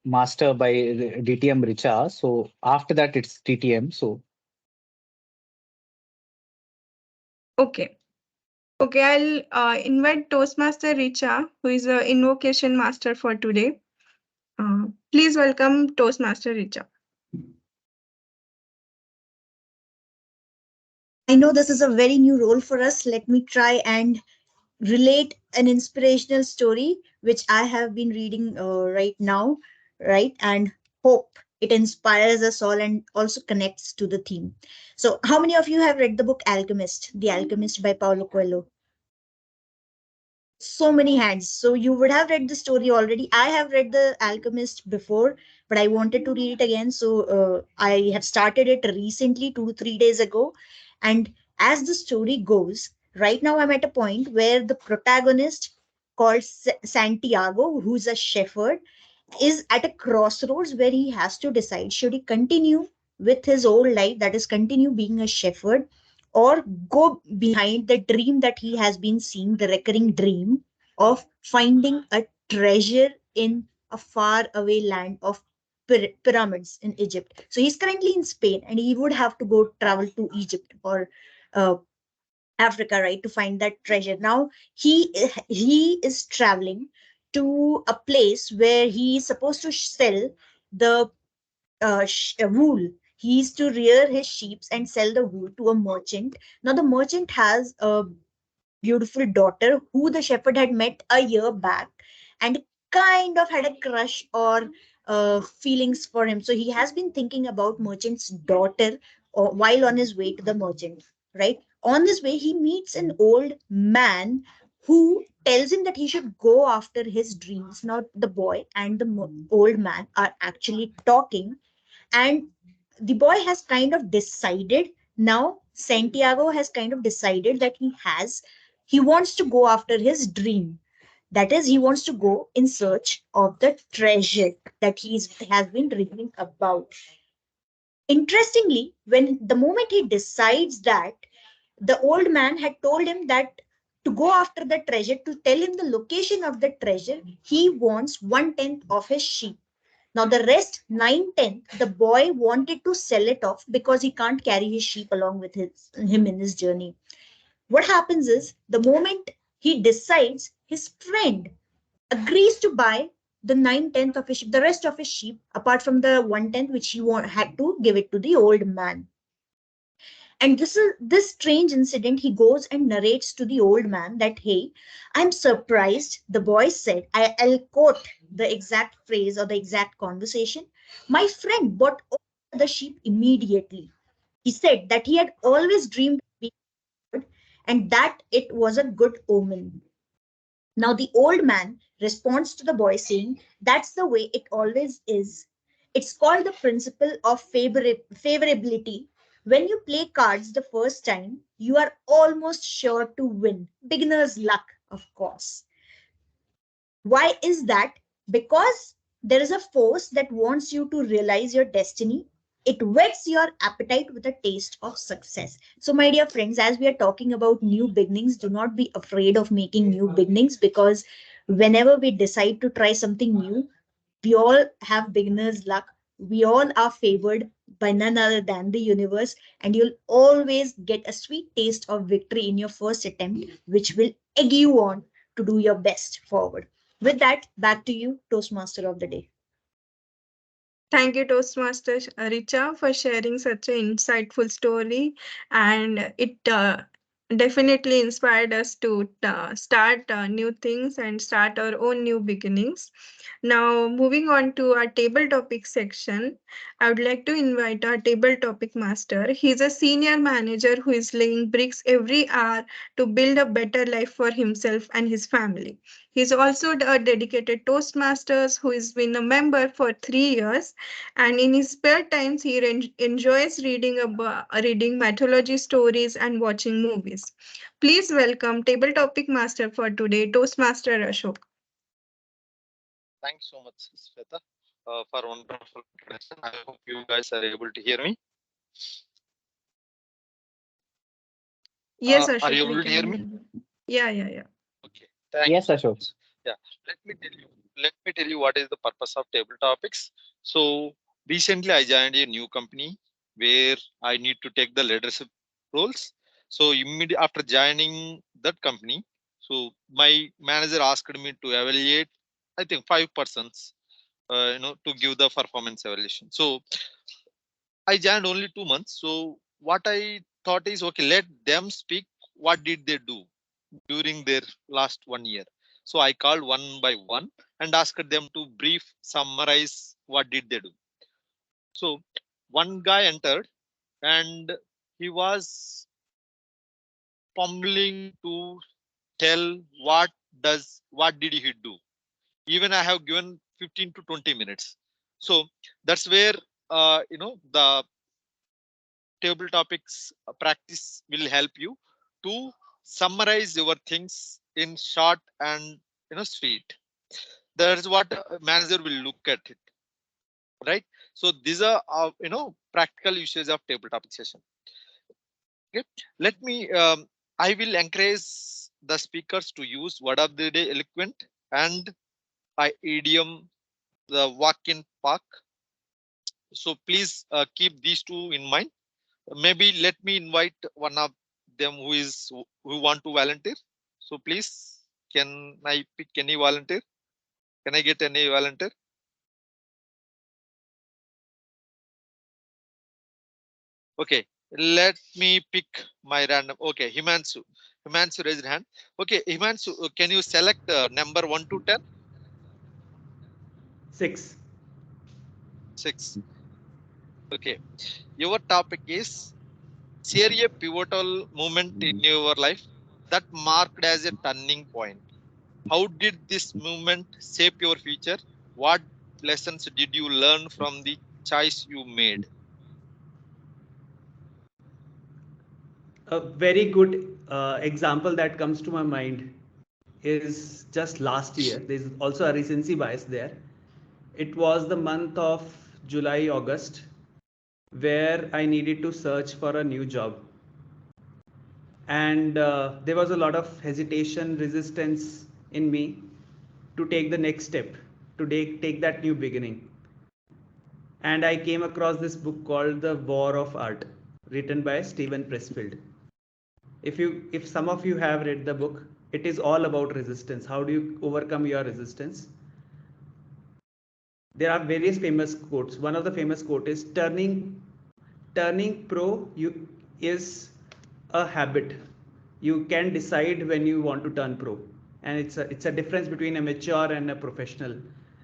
master by DTM Richa. So after that, it's TTM. So Okay. Okay, I'll invite Toastmaster Richa, who is an invocation master for today. Please welcome Toastmaster Richa. I know this is a very new role for us. Let me try and relate an inspirational story which I have been reading right now, right? And hope it inspires us all and also connects to the theme. So, how many of you have read the book Alchemist, The Alchemist by Paulo Coelho? So many hands. So you would have read the story already. I have read The Alchemist before, but I wanted to read it again. So I have started it recently, 2 to 3 days ago. And as the story goes, right now I'm at a point where the protagonist called Santiago, who's a shepherd, is at a crossroads where he has to decide, should he continue with his old life, that is continue being a shepherd, or go behind the dream that he has been seeing, the recurring dream of finding a treasure in a far away land of pyramids in Egypt. So he's currently in Spain, and he would have to go travel to Egypt or uh, Africa, right, to find that treasure. Now he is traveling to a place where he is supposed to sell the wool. He is to rear his sheep and sell the wool to a merchant. Now the merchant has a beautiful daughter who the shepherd had met a year back and kind of had a crush or feelings for him. So he has been thinking about merchant's daughter while on his way to the merchant, right? On this way, he meets an old man who tells him that he should go after his dreams. Now, the boy and the old man are actually talking, and the boy has kind of decided now. Santiago has kind of decided that he wants to go after his dream. That is, he wants to go in search of the treasure that has been dreaming about. Interestingly, when the moment he decides that, the old man had told him that to go after the treasure, to tell him the location of the treasure, he wants 1/10 of his sheep. Now the rest 9/10, the boy wanted to sell it off because he can't carry his sheep along with him in his journey. What happens is, the moment he decides, his friend agrees to buy the 9/10 of his sheep, the rest of his sheep, apart from the 1/10 which had to give it to the old man. And this strange incident, he goes and narrates to the old man that, hey, I'm surprised. The boy said, I'll quote the exact phrase or the exact conversation. My friend bought all the sheep immediately. He said that he had always dreamed of being good and that it was a good omen. Now the old man responds to the boy saying, that's the way it always is. It's called the principle of favorability. When you play cards the first time, you are almost sure to win. Beginner's luck, of course. Why is that? Because there is a force that wants you to realize your destiny. It whets your appetite with a taste of success. So, my dear friends, as we are talking about new beginnings, do not be afraid of making new beginnings, because whenever we decide to try something new, we all have beginner's luck. We all are favored by none other than the universe, and you'll always get a sweet taste of victory in your first attempt, which will egg you on to do your best forward. With that, back to you, Toastmaster of the day. Thank you, Toastmaster Richa, for sharing such an insightful story. And it definitely inspired us to start new things and start our own new beginnings. Now, moving on to our table topic section, I would like to invite our table topic master. He's a senior manager who is laying bricks every hour to build a better life for himself and his family. He's also a dedicated Toastmasters who has been a member for 3 years, and in his spare times he enjoys reading mythology stories and watching movies. Please welcome table topic master for today, Toastmaster Ashok. Thanks so much, Shweta, for wonderful introduction. I hope you guys are able to hear me. Yes, Are Ashok, you we able to hear can me? hear you. Yeah. Okay. Thank Yes, you so Ashok. much. Yeah. Let me tell you. Let me tell you what is the purpose of table topics. So recently, I joined a new company where I need to take the leadership roles. So immediately after joining that company, so my manager asked me to evaluate, I think 5 persons, to give the performance evaluation. So I joined only 2 months. So what I thought is, okay, let them speak. What did they do during their last 1 year? So I called one by one and asked them to brief, summarize what did they do. So one guy entered and he was pummeling to tell what did he do. Even I have given 15 to 20 minutes. So that's where the table topics practice will help you to summarize your things in short and sweet. That is what manager will look at it, right? So these are practical uses of table topic session. Okay, let me I will encourage the speakers to use word of the day eloquent and by idiom the walk-in park. So please keep these two in mind. Maybe let me invite one of them who want to volunteer. So please, can I pick any volunteer? Can I get any volunteer? Okay, let me pick my random. Okay, Himansu. Himansu raised hand. Okay, Himansu, can you select number 1 to 10? 6. 6. Okay, your topic is share a pivotal moment in your life that marked as a turning point. How did this movement shape your future? What lessons did you learn from the choice you made? A very good example that comes to my mind is just last year. There's also a recency bias there. It was the month of July, August, where I needed to search for a new job. And there was a lot of hesitation, resistance in me to take the next step, to take that new beginning. And I came across this book called The War of Art, written by Steven Pressfield. If some of you have read the book, it is all about resistance. How do you overcome your resistance? There are various famous quotes. One of the famous quote is turning pro is a habit. You can decide when you want to turn pro, and it's a difference between a mature and a professional.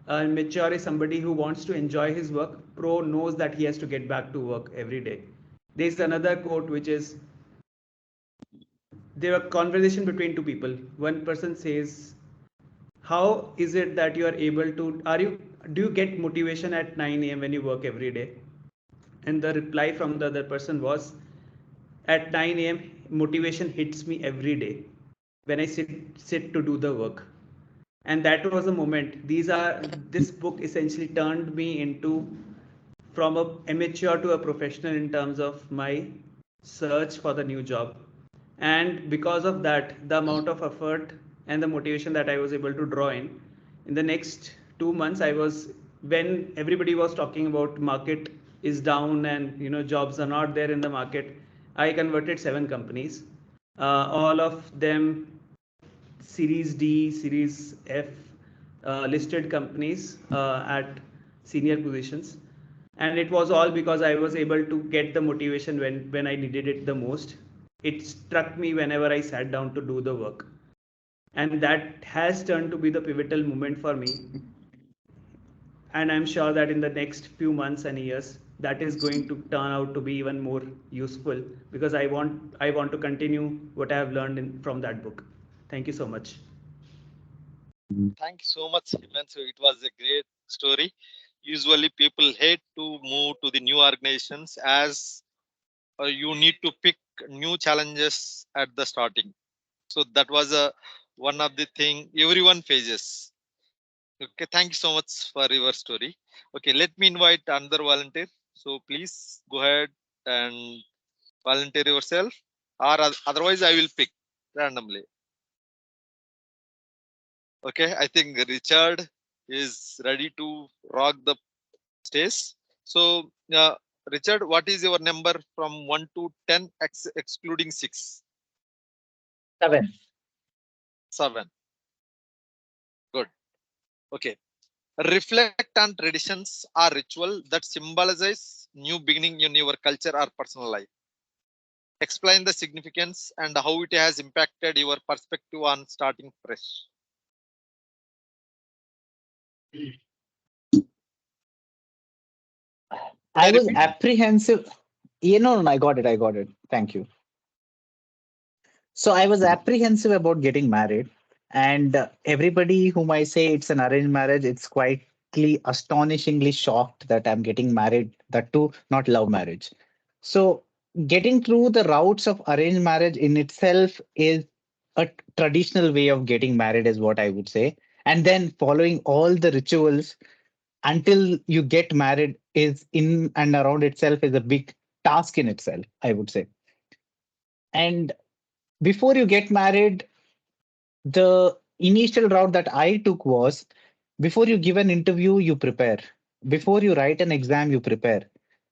Mature is somebody who wants to enjoy his work. Pro knows that he has to get back to work every day. There's another quote which is, there are conversation between two people. One person says, how is it that you are able to, do you get motivation at 9 a.m. when you work every day? And the reply from the other person was, at 9 a.m. motivation hits me every day when I sit to do the work. And that was a moment. This book essentially turned me into, from a amateur to a professional in terms of my search for the new job. And because of that, the amount of effort and the motivation that I was able to draw in the next 2 months, I was, when everybody was talking about market is down and jobs are not there in the market, I converted 7 companies, all of them Series D, Series F listed companies at senior positions. And it was all because I was able to get the motivation when I needed it the most. It struck me whenever I sat down to do the work. And that has turned to be the pivotal moment for me. And I'm sure that in the next few months and years, that is going to turn out to be even more useful, because I want to continue what I have learned from that book. Thank you so much. Thank you so much, Himansu. It was a great story. Usually people hate to move to the new organizations as you need to pick new challenges at the starting. So that was one of the thing everyone faces. Okay, thank you so much for your story. Okay, let me invite another volunteer. So please go ahead and volunteer yourself, or otherwise I will pick randomly. Okay, I think Richard is ready to rock the stage. So, Richard, what is your number from 1 to 10, excluding 6? 7. 7. Good. Okay. Reflect on traditions or ritual that symbolize new beginning in your culture or personal life. Explain the significance and how it has impacted your perspective on starting fresh. I Can I was repeat? apprehensive. No, I got it. I got it. Thank you. So I was apprehensive about getting married, and everybody whom I say it's an arranged marriage, it's quietly, astonishingly shocked that I'm getting married. That too, not love marriage. So getting through the routes of arranged marriage in itself is a traditional way of getting married, is what I would say. And then following all the rituals until you get married is in and around itself is a big task in itself, I would say. And before you get married, the initial route that I took was Before you give an interview, you prepare. Before you write an exam, you prepare.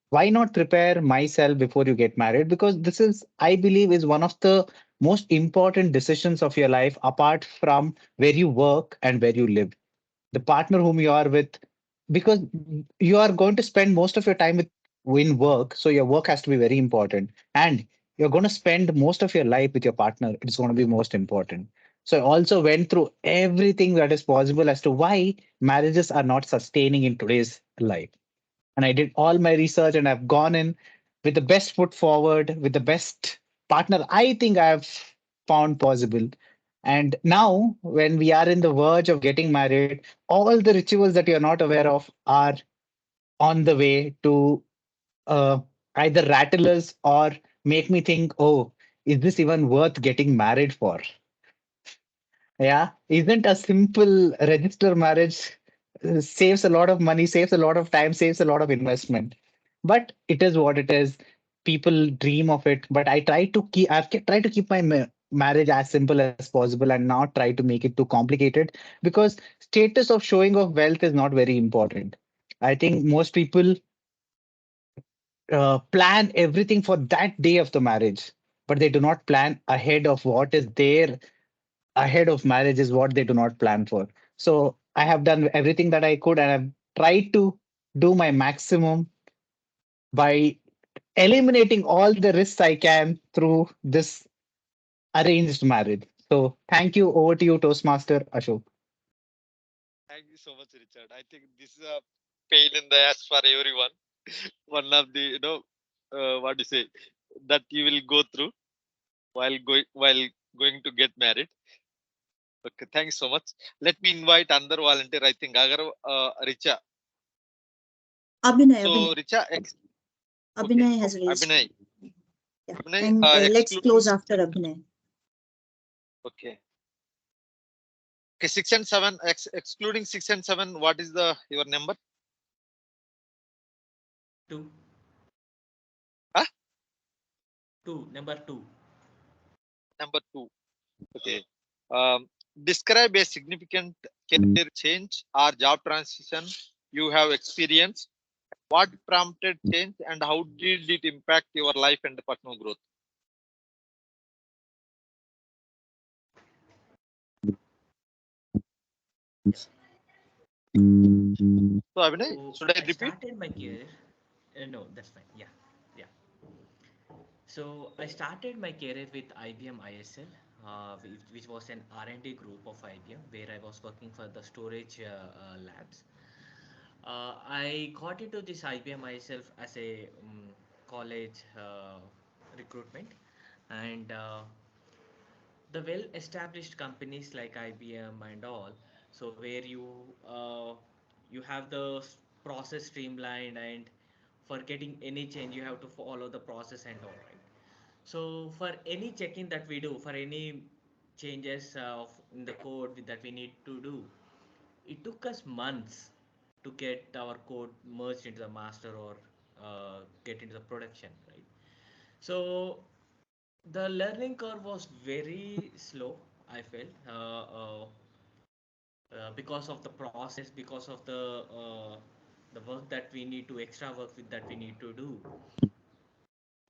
Why not prepare myself before you get married? Because this is, I believe, is one of the most important decisions of your life apart from where you work and where you live. The partner whom you are with, because you are going to spend most of your time with in work, so your work has to be very important, and you're going to spend most of your life with your partner. It's going to be most important. So I also went through everything that is possible as to why marriages are not sustaining in today's life, and I did all my research, and I've gone in with the best foot forward, with the best partner I think I've found possible. And now, when we are in the verge of getting married, all the rituals that you're not aware of are on the way to uh, either rattle us or make me think, oh, is this even worth getting married for? Yeah, isn't a simple register marriage saves a lot of money, saves a lot of time, saves a lot of investment. But it is what it is. People dream of it, but I've tried to keep my marriage as simple as possible and not try to make it too complicated, because status of showing of wealth is not very important. I think most people plan everything for that day of the marriage, but they do not plan ahead of what is there ahead of marriage is what they do not plan for. So I have done everything that I could, and I've tried to do my maximum by eliminating all the risks I can through this arranged marriage. So thank you. Over to you, Toastmaster Ashok. Thank you so much, Richard. I think this is a pain in the ass for everyone. One of the, what do you say, that you will go through while going to get married. Okay, thanks so much. Let me invite another volunteer. I think Agar, Richa. Abhinay, So Abhinay. Richa, okay, Abhinay has raised. Abhinay. Yeah. Abhinay, And let's excluding close after Abhinay. okay. Okay, 6 and 7, excluding 6 and 7. What is the your number? 2. Huh? 2. Number 2. Number 2. Okay. Describe a significant career change or job transition you have experienced. What prompted change and how did it impact your life and personal growth? So, Abhinay, So should I I repeat? started my career. No, that's fine. Yeah, yeah. So I started my career with IBM ISL, which was an R&D group of IBM, where I was working for the storage labs. I got into this IBM myself as a college recruitment, and the well-established companies like IBM and all, so where you have the process streamlined, and for getting any change you have to follow the process and all, right? So for any checking that we do, for any changes in the code that we need to do, it took us months to get our code merged into the master or get into the production, right? So the learning curve was very slow, I felt, because of the process, because of the work that we need to extra work with that we need to do.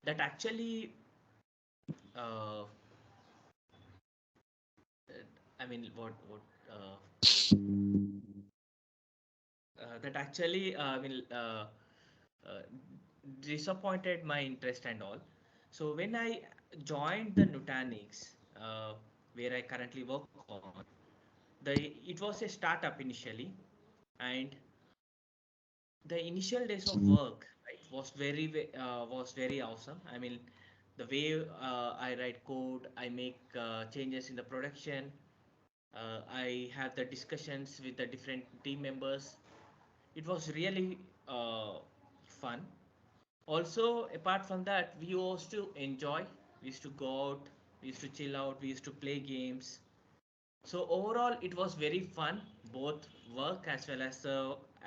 That actually, uh, I mean, what that actually, uh, disappointed my interest and all. So when I joined the Nutanix, where I currently work on, it was a startup initially, and the initial days of work, right, was very awesome. I mean, the way I write code, I make changes in the production, I have the discussions with the different team members. It was really fun. Also, apart from that, we used to enjoy. We used to go out. We used to chill out. We used to play games. So overall, it was very fun, both work as well as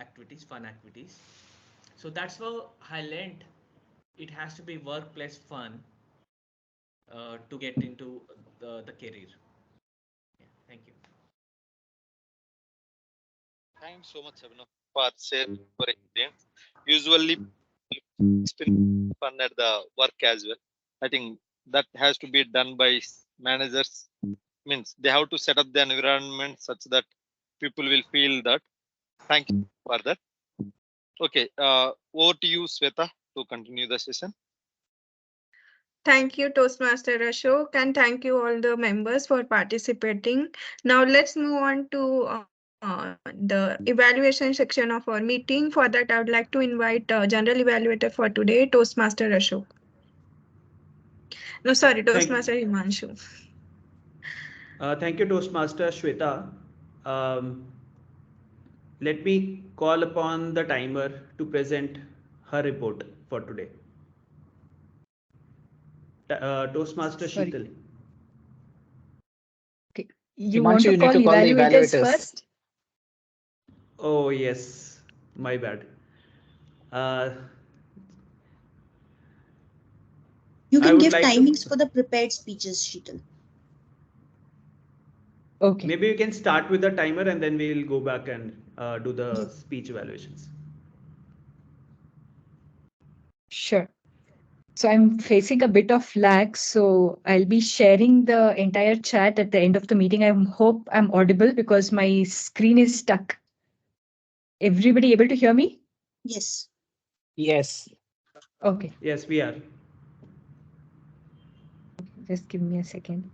activities, fun activities. So that's where I learned it has to be workplace fun to get into the career. Yeah, thank you. Thanks so much, Abhinav, for sharing your experience. Usually, spend fun at the work as well. I think that has to be done by managers. Means they have to set up the environment such that people will feel that. Thank you for that. Okay, over to you, Sweta, to continue the session. Thank you, Toastmaster Ashok, and thank you all the members for participating. Now let's move on to the evaluation section of our meeting. For that, I would like to invite general evaluator for today, Toastmaster Ashok. No, sorry, Thank, Toastmaster Himanshu. thank you, Toastmaster Shweta. Um, Let me call upon the timer to present her report for today. Toastmaster Sorry. Sheetal. Okay. You want Himanshu, to you need call to call the evaluators evaluators. first? Oh, yes, my bad. Uh, You I can would give like timings to, for the prepared speeches, Sheetal. Okay, maybe you can start with the timer and then we'll go back and do the Yes. speech evaluations. sure. So I'm facing a bit of lag, so I'll be sharing the entire chat at the end of the meeting. I hope I'm audible because my screen is stuck. Everybody able to hear me? Yes. Yes. Okay, Yes, we are. just give me a second.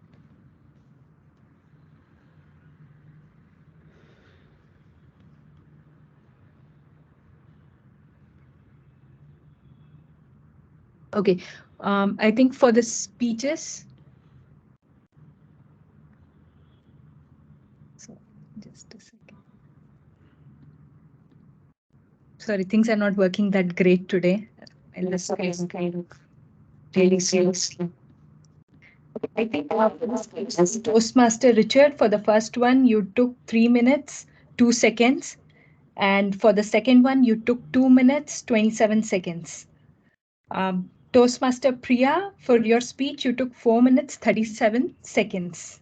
Okay, I think for the speeches, so just a second. Sorry, things are not working that great today. And the screen is kind of really slow. I think Toastmaster Richard, for the first one, you took 3 minutes, 2 seconds. And for the second one, you took 2 minutes, 27 seconds. Toastmaster Priya, for your speech, you took 4 minutes, 37 seconds.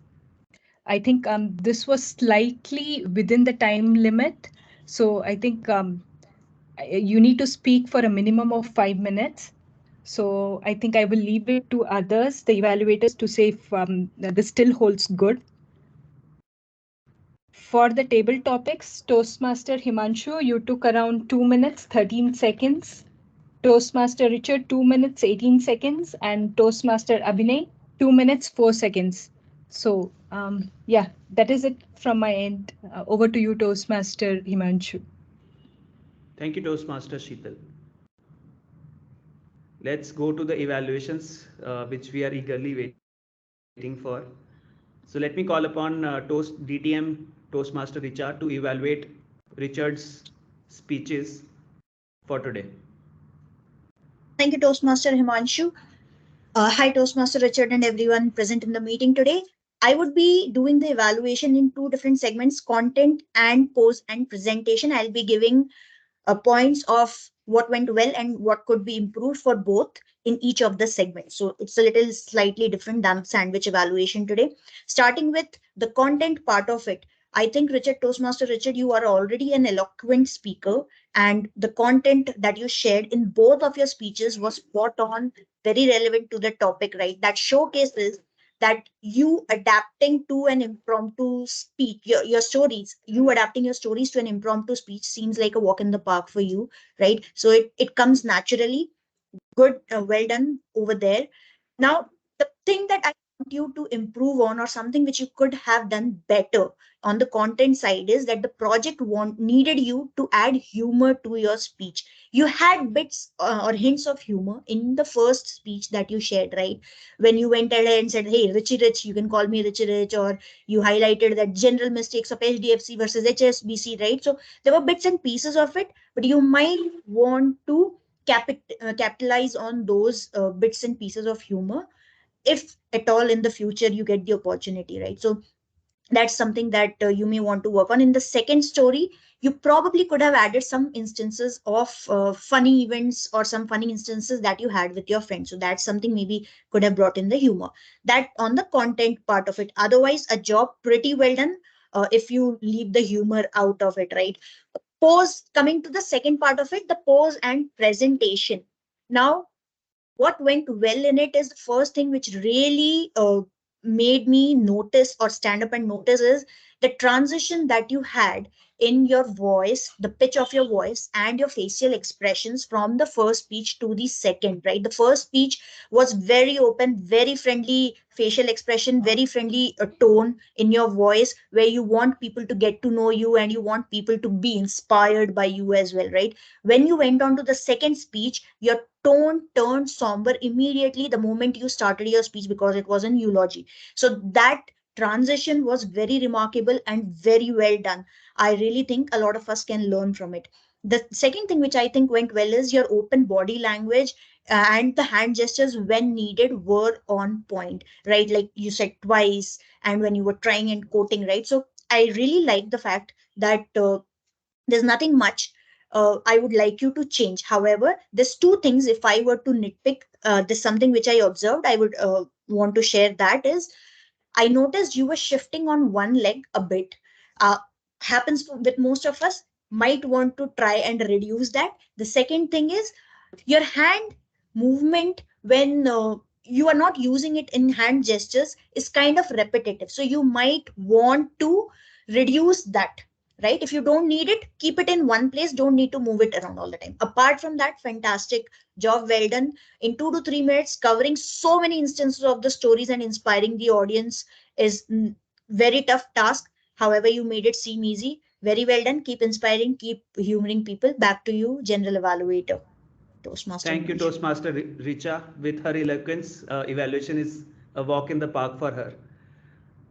I think this was slightly within the time limit. So I think you need to speak for a minimum of 5 minutes. So I think I will leave it to others, the evaluators, to say if this still holds good. For the table topics, Toastmaster Himanshu, you took around 2 minutes, 13 seconds. Toastmaster Richard, 2 minutes, 18 seconds. And Toastmaster Abhinay, 2 minutes, 4 seconds. So yeah, that is it from my end. Over to you, Toastmaster Himanshu. Thank you, Toastmaster Sheetal. Let's go to the evaluations, which we are eagerly waiting for. So let me call upon DTM Toastmaster Richard to evaluate Richard's speeches for today. Thank you, Toastmaster Himanshu. Hi, Toastmaster Richard, and everyone present in the meeting today. I would be doing the evaluation in two different segments: content and pose and presentation. I'll be giving points of what went well and what could be improved for both in each of the segments. So it's a little slightly different than sandwich evaluation today. Starting with the content part of it, I think Richard, Toastmaster Richard, you are already an eloquent speaker, and the content that you shared in both of your speeches was spot on, very relevant to the topic, right? That showcases that you adapting to an impromptu speech, your stories, you adapting your stories to an impromptu speech seems like a walk in the park for you, right? So it comes naturally. Good, well done over there. Now, the thing that I want you to improve on, or something which you could have done better on the content side, is that the project needed you to add humor to your speech. You had bits or hints of humor in the first speech that you shared, right? When you went ahead and said, "Hey, Richie Rich, you can call me Richie Rich," or you highlighted that general mistakes of HDFC versus HSBC, right? So there were bits and pieces of it, but you might want to capitalize on those bits and pieces of humor if at all in the future you get the opportunity, right? So that's something that you may want to work on. In the second story, you probably could have added some instances of funny events or some funny instances that you had with your friends. So that's something maybe could have brought in the humor. That on the content part of it. Otherwise, a job pretty well done. if you leave the humor out of it, right? Pose, coming to the second part of it, the pose and presentation. Now, what went well in it is the first thing which really made me notice or stand up and notice is the transition that you had in your voice, the pitch of your voice, and your facial expressions from the first speech to the second, right? The first speech was very open, very friendly facial expression, very friendly tone in your voice, where you want people to get to know you and you want people to be inspired by you as well, right? When you went on to the second speech, your tone turned somber immediately the moment you started your speech because it was an eulogy. So that transition was very remarkable and very well done. I really think a lot of us can learn from it. The second thing which I think went well is your open body language, and the hand gestures when needed were on point, right? Like you said twice, and when you were trying and quoting, right? So I really like the fact that there's nothing much I would like you to change. However, there's two things. If I were to nitpick, there's something which I observed. I would want to share that is I noticed you were shifting on one leg a bit. Uh, Happens with most of us. Might want to try and reduce that. The second thing is your hand movement when you are not using it in hand gestures is kind of repetitive, so you might want to reduce that, right? If you don't need it, keep it in one place, don't need to move it around all the time. Apart from that, fantastic job, well done. In 2 to 3 minutes covering so many instances of the stories and inspiring the audience is very tough task. However, you made it seem easy. Very well done. Keep inspiring, keep humoring people. Back to you, general evaluator. Toastmaster Thank you, Himanshu. Toastmaster Richa. With her eloquence, evaluation is a walk in the park for her.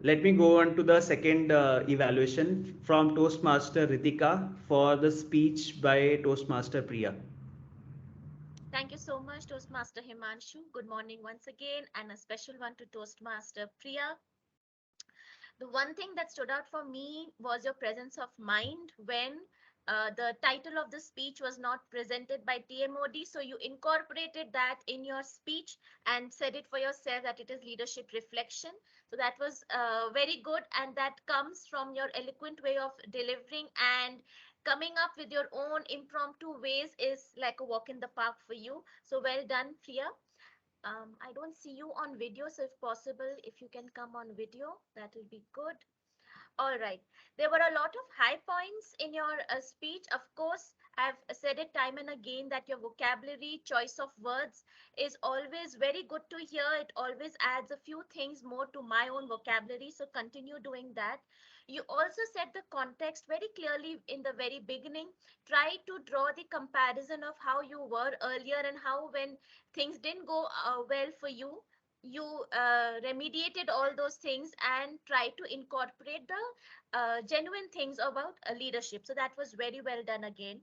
Let me go on to the second evaluation from Toastmaster Ritika for the speech by Toastmaster Priya. Thank you so much, Toastmaster Himanshu. Good morning once again, and a special one to Toastmaster Priya. The one thing that stood out for me was your presence of mind when the title of the speech was not presented by TMOD. So you incorporated that in your speech and said it for yourself that it is leadership reflection. So that was very good. And that comes from your eloquent way of delivering, and coming up with your own impromptu ways is like a walk in the park for you. So well done, Priya. I don't see you on video, so if possible, if you can come on video, that will be good. All right. There were a lot of high points in your speech. Of course, I've said it time and again that your vocabulary, choice of words is always very good to hear. It always adds a few things more to my own vocabulary. So continue doing that. You also set the context very clearly in the very beginning. Try to draw the comparison of how you were earlier and how, when things didn't go well for you, you remediated all those things and try to incorporate the genuine things about leadership. So that was very well done again.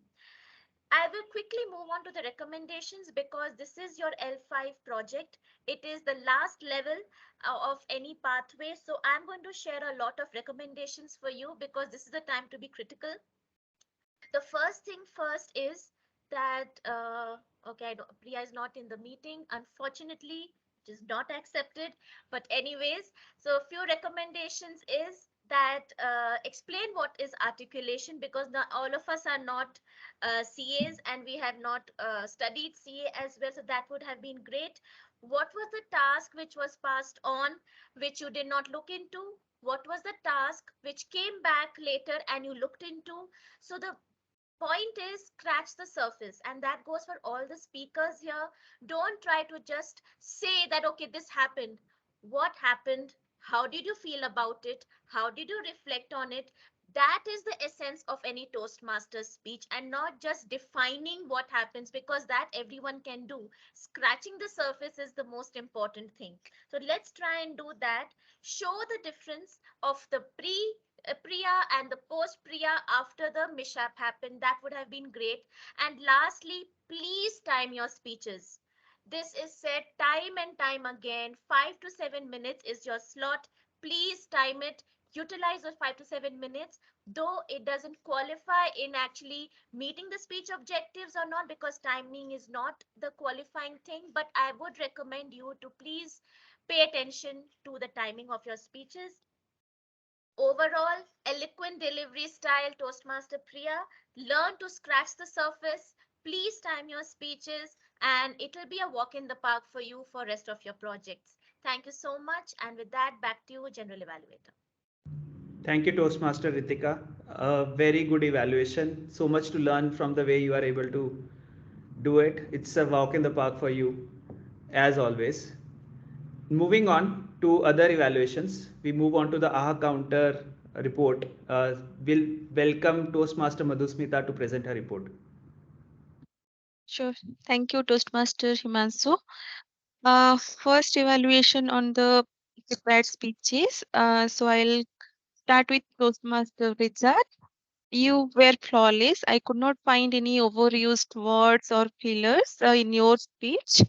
I will quickly move on to the recommendations because this is your L5 project. It is the last level of any pathway. So I'm going to share a lot of recommendations for you because this is the time to be critical. The first thing first is that okay, Priya is not in the meeting, unfortunately. It is not accepted, but anyways, so a few recommendations is that explain what is articulation, because not all of us are not CAs and we have not studied CA as well, so that would have been great. What was the task which was passed on which you did not look into? What was the task which came back later and you looked into? So the point is scratch the surface, and that goes for all the speakers here. Don't try to just say that okay, this happened. What happened? How did you feel about it? How did you reflect on it? That is the essence of any Toastmaster speech, and not just defining what happens, because that everyone can do. Scratching the surface is the most important thing. So let's try and do that. Show the difference of the Priya and the post Priya after the mishap happened. That would have been great. And lastly, please time your speeches. This is said time and time again. 5 to 7 minutes is your slot. Please time it. Utilize those 5 to 7 minutes, though it doesn't qualify in actually meeting the speech objectives or not, because timing is not the qualifying thing. But I would recommend you to please pay attention to the timing of your speeches. Overall, eloquent delivery style, Toastmaster Priya. Learn to scratch the surface. Please time your speeches, and it will be a walk in the park for you for rest of your projects. Thank you so much. And with that, back to you, General Evaluator. Thank you, Toastmaster Ritika. A very good evaluation. So much to learn from the way you are able to do it. It's a walk in the park for you, as always. Moving on to other evaluations, we move on to the AHA counter report. We'll welcome Toastmaster Madhusmita to present her report. Sure. Thank you, Toastmaster Himansu. First evaluation on the prepared speeches. So I'll start with Toastmaster Richard. You were flawless. I could not find any overused words or fillers in your speech.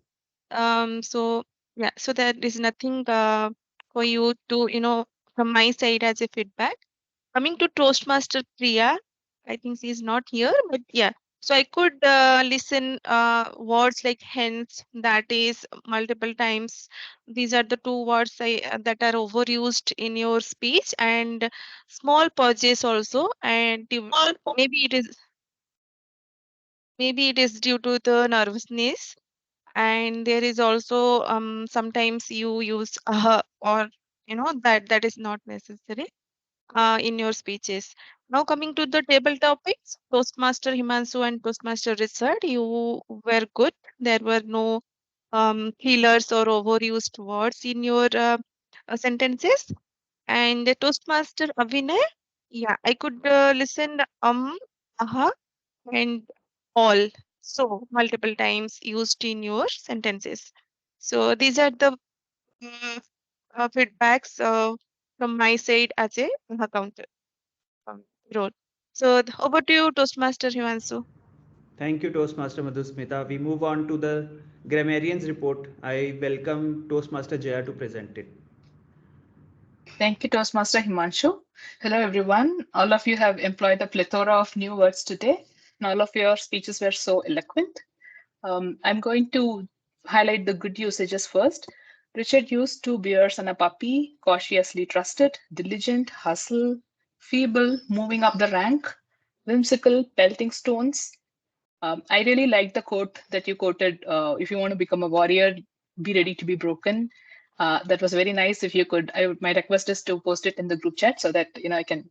So yeah, so there is nothing for you to, from my side as a feedback. Coming to Toastmaster Priya, I think she's not here, but yeah. So I could listen words like hence, that is, multiple times. These are the two words that are overused in your speech, and small pauses also. And maybe it is due to the nervousness. And there is also sometimes you use or that is not necessary in your speeches. Now coming to the table topics, Toastmaster Himansu and Toastmaster Richard, you were good. There were no fillers or overused words in your sentences. And the Toastmaster Avinay, yeah, I could listen aha, and all. So multiple times used in your sentences. So these are the mm, feedbacks from my side as a counter role. So over to you, Toastmaster Himansu. Thank you, Toastmaster Madhusmita. We move on to the grammarians report. I welcome Toastmaster Jaya to present it. Thank you, Toastmaster Himanshu. Hello, everyone. All of you have employed a plethora of new words today, and all of your speeches were so eloquent. I'm going to highlight the good usages first. Richard used 2 beers and a puppy, cautiously trusted, diligent, hustle, feeble, moving up the rank, whimsical, pelting stones. I really like the quote that you quoted. If you want to become a warrior, be ready to be broken. That was very nice. If you could, my request is to post it in the group chat so that I can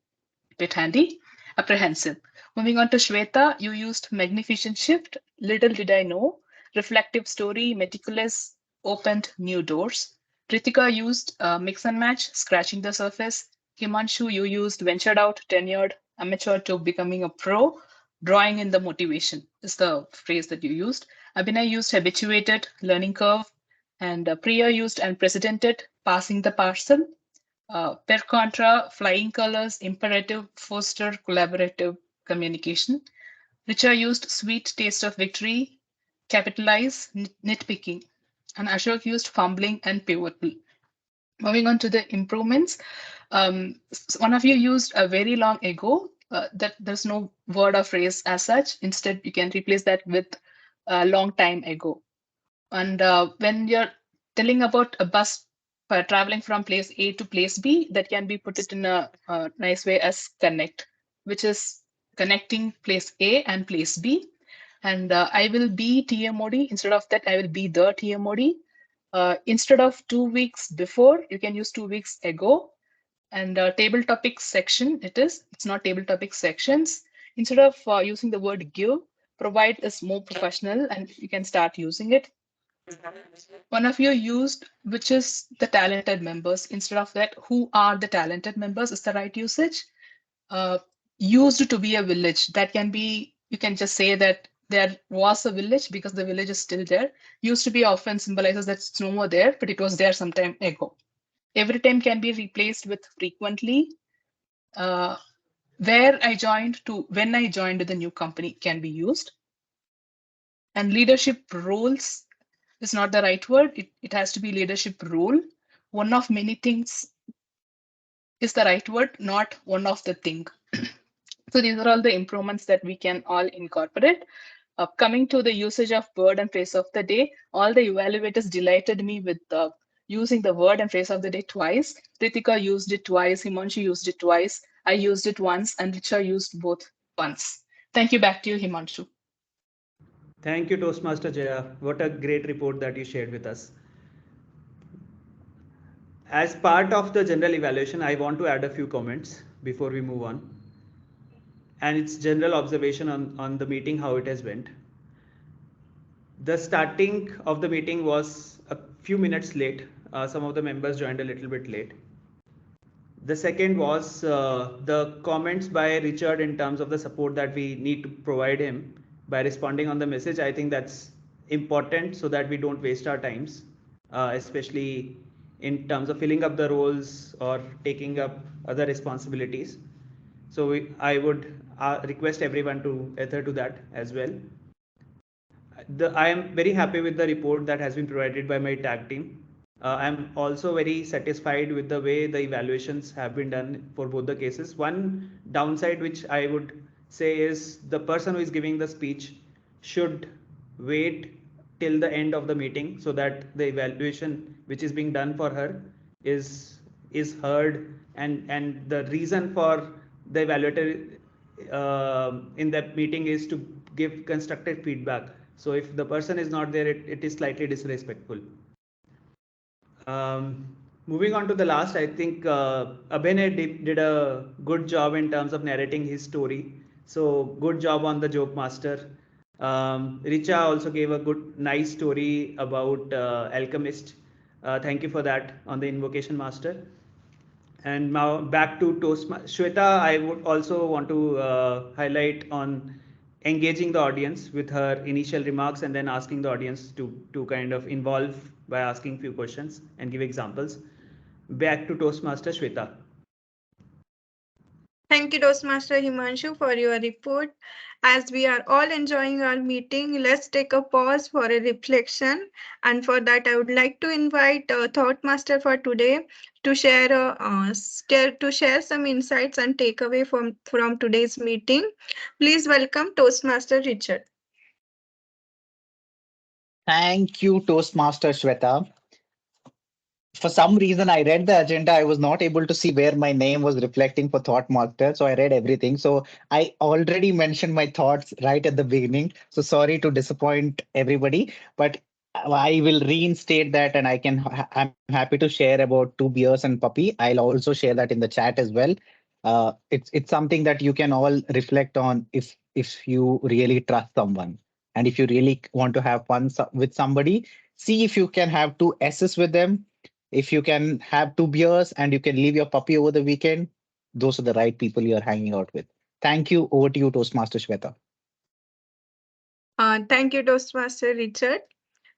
bit handy. Apprehensive. Moving on to Shweta, you used magnificent shift. Little did I know. Reflective story, meticulous, opened new doors. Ritika used mix and match, scratching the surface. Himanshu, you used ventured out, tenured, amateur to becoming a pro. Drawing in the motivation is the phrase that you used. Abhinay used habituated, learning curve. And Priya used unprecedented, passing the parcel. Per contra, flying colors, imperative, foster collaborative communication, which are used sweet taste of victory, capitalize, nitpicking, and Ashok used fumbling and pivotal. Moving on to the improvements, one of you used a very long ago. That there's no word or phrase as such. Instead, you can replace that with a long time ago. And when you're telling about a bus traveling from place A to place B, that can be put it in a nice way as connect, which is connecting place A and place B. And I will be TMOD. Instead of that, I will be the TMOD. Instead of 2 weeks before, you can use 2 weeks ago. And table topics section, it's not table topic sections. Instead of using the word give, provide is more professional and you can start using it. One of you used, which is the talented members. Instead of that, who are the talented members is the right usage. Used to be a village. That can be, you can just say that there was a village because the village is still there. Used to be often symbolizes that it's no more there, but it was there some time ago. Every time can be replaced with frequently. Where I joined to when I joined the new company can be used. And leadership roles is not the right word. It has to be leadership role. One of many things is the right word, not one of the thing. So these are all the improvements that we can all incorporate. Coming to the usage of word and phrase of the day, all the evaluators delighted me with using the word and phrase of the day twice. Ritika used it twice, Himanshu used it twice, I used it once, and Richa used both once. Thank you. Back to you, Himanshu. Thank you, Toastmaster Jaya. What a great report that you shared with us. As part of the general evaluation, I want to add a few comments before we move on. And it's general observation on the meeting, how it has went. The starting of the meeting was a few minutes late. Some of the members joined a little bit late. The second was the comments by Richard in terms of the support that we need to provide him by responding on the message. I think that's important so that we don't waste our times, especially in terms of filling up the roles or taking up other responsibilities. So I would request everyone to adhere to that as well. I am very happy with the report that has been provided by my tag team. I'm also very satisfied with the way the evaluations have been done for both the cases. One downside which I would say is the person who is giving the speech should wait till the end of the meeting so that the evaluation which is being done for her is heard, and the reason for the evaluator in that meeting is to give constructive feedback. So if the person is not there, it is slightly disrespectful. Moving on to the last, I think Abhinay did a good job in terms of narrating his story. So good job on the joke master. Richa also gave a nice story about alchemist. Thank you for that on the invocation master. And now back to Toastmasters. Shweta, I would also want to highlight on engaging the audience with her initial remarks and then asking the audience to kind of involve by asking few questions and give examples. Back to Toastmaster Shweta. Thank you, Toastmaster Himanshu, for your report. As we are all enjoying our meeting, let's take a pause for a reflection. And for that, I would like to invite Thought Master for today to share some insights and takeaway from today's meeting. Please welcome Toastmaster Richard. Thank you, Toastmaster Shweta. For some reason, I read the agenda. I was not able to see where my name was reflecting for Thought Master. So I read everything. So I already mentioned my thoughts right at the beginning. So sorry to disappoint everybody, but I will reinstate that, and I'm happy to share about two beers and puppy. I'll also share that in the chat as well. It's something that you can all reflect on if you really trust someone, and if you really want to have fun with somebody. See if you can have two S's with them. If you can have two beers and you can leave your puppy over the weekend, those are the right people you're hanging out with. Thank you. Over to you, Toastmaster Shweta. Thank you, Toastmaster Richard.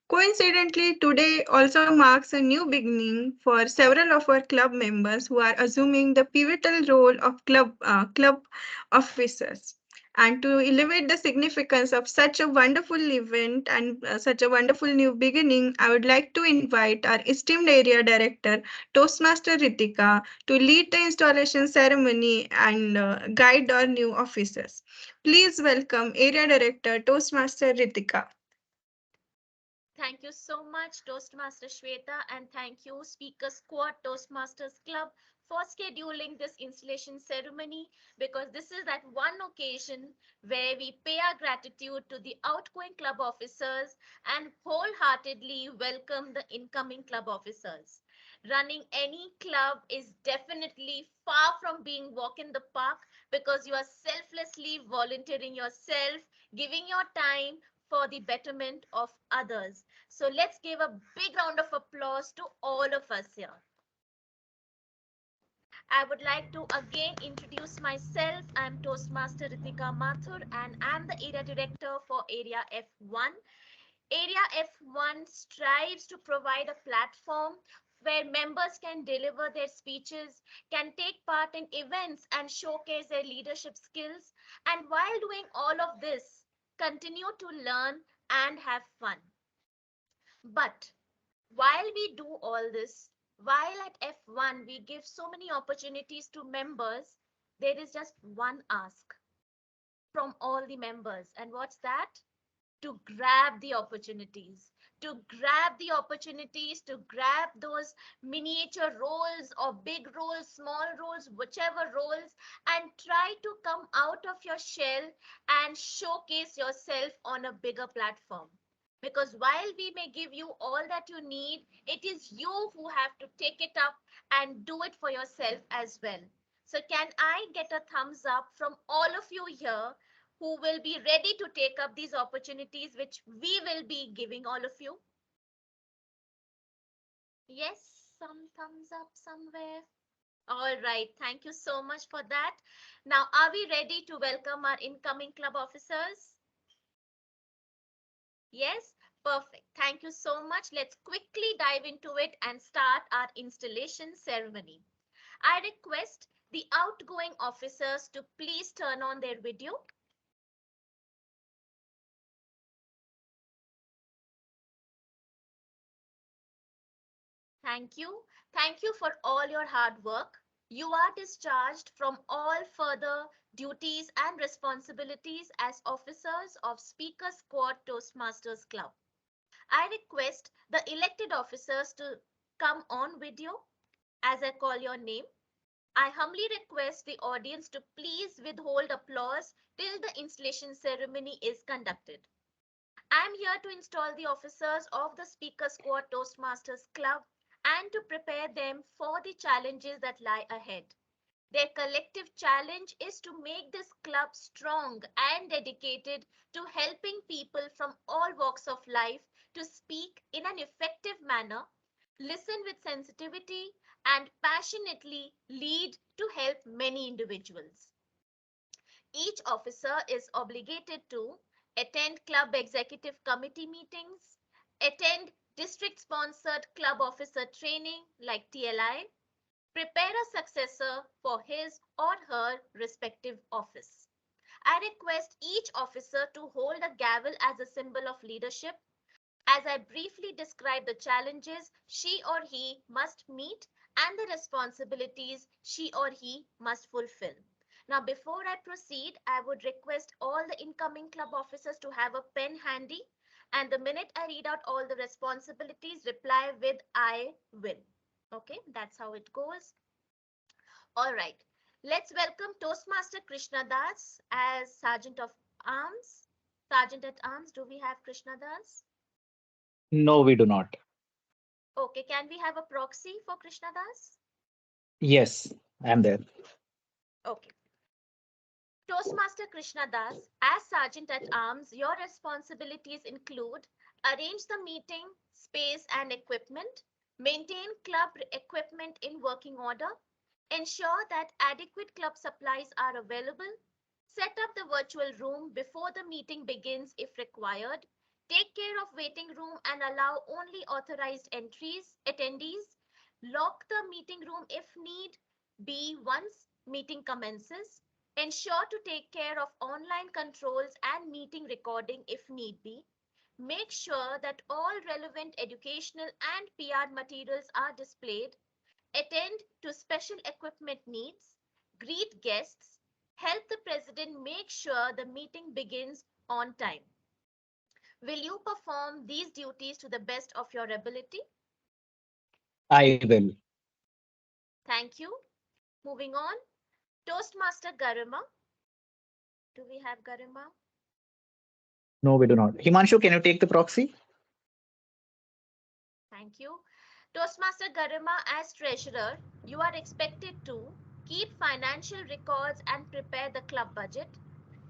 Coincidentally, today also marks a new beginning for several of our club members who are assuming the pivotal role of club officers. And to elevate the significance of such a wonderful event and such a wonderful new beginning, I would like to invite our esteemed area director, Toastmaster Ritika, to lead the installation ceremony and guide our new officers. Please welcome Area Director Toastmaster Ritika. Thank you so much, Toastmaster Shweta, and thank you, Speaker Squad Toastmasters Club, for scheduling this installation ceremony, because this is that one occasion where we pay our gratitude to the outgoing club officers and wholeheartedly welcome the incoming club officers. Running any club is definitely far from being walk in the park, because you are selflessly volunteering yourself, giving your time for the betterment of others. So let's give a big round of applause to all of us here. I would like to again introduce myself. I'm Toastmaster Ritika Mathur, and I'm the Area Director for Area F1. Area F1 strives to provide a platform where members can deliver their speeches, can take part in events and showcase their leadership skills, and while doing all of this, continue to learn and have fun. But while we do all this, while at F1 we give so many opportunities to members, there is just one ask from all the members. And what's that? To grab the opportunities, to grab the opportunities, to grab those miniature roles or big roles, small roles, whichever roles, and try to come out of your shell and showcase yourself on a bigger platform. Because while we may give you all that you need, it is you who have to take it up and do it for yourself as well. So, can I get a thumbs up from all of you here who will be ready to take up these opportunities which we will be giving all of you? Yes, some thumbs up somewhere. All right, thank you so much for that. Now, are we ready to welcome our incoming club officers? Yes, perfect. Thank you so much. Let's quickly dive into it and start our installation ceremony. I request the outgoing officers to please turn on their video. Thank you. Thank you for all your hard work. You are discharged from all further duties and responsibilities as officers of Speaker Squad Toastmasters Club. I request the elected officers to come on video as I call your name. I humbly request the audience to please withhold applause till the installation ceremony is conducted. I am here to install the officers of the Speaker Squad Toastmasters Club and to prepare them for the challenges that lie ahead. Their collective challenge is to make this club strong and dedicated to helping people from all walks of life to speak in an effective manner, listen with sensitivity, and passionately lead to help many individuals. Each officer is obligated to attend club executive committee meetings, attend district sponsored club officer training like TLI, prepare a successor for his or her respective office. I request each officer to hold a gavel as a symbol of leadership as I briefly describe the challenges she or he must meet and the responsibilities she or he must fulfill. Now, before I proceed, I would request all the incoming club officers to have a pen handy, and the minute I read out all the responsibilities, reply with I will. Okay, that's how it goes. All right, let's welcome Toastmaster Krishna Das as Sergeant of Arms. Sergeant at Arms, do we have Krishna Das? No, we do not. Okay, can we have a proxy for Krishna Das? Yes, I'm there. Okay. Toastmaster Krishna Das, as Sergeant at Arms, your responsibilities include arrange the meeting, space and equipment, maintain club equipment in working order, ensure that adequate club supplies are available, set up the virtual room before the meeting begins if required, take care of waiting room and allow only authorized attendees, lock the meeting room if need be once meeting commences, ensure to take care of online controls and meeting recording if need be, make sure that all relevant educational and PR materials are displayed, attend to special equipment needs, greet guests, help the president make sure the meeting begins on time. Will you perform these duties to the best of your ability? I will. Thank you. Moving on, Toastmaster Garima. Do we have Garima? No, we do not. Himanshu, can you take the proxy? Thank you. Toastmaster Garima, as treasurer, you are expected to keep financial records and prepare the club budget,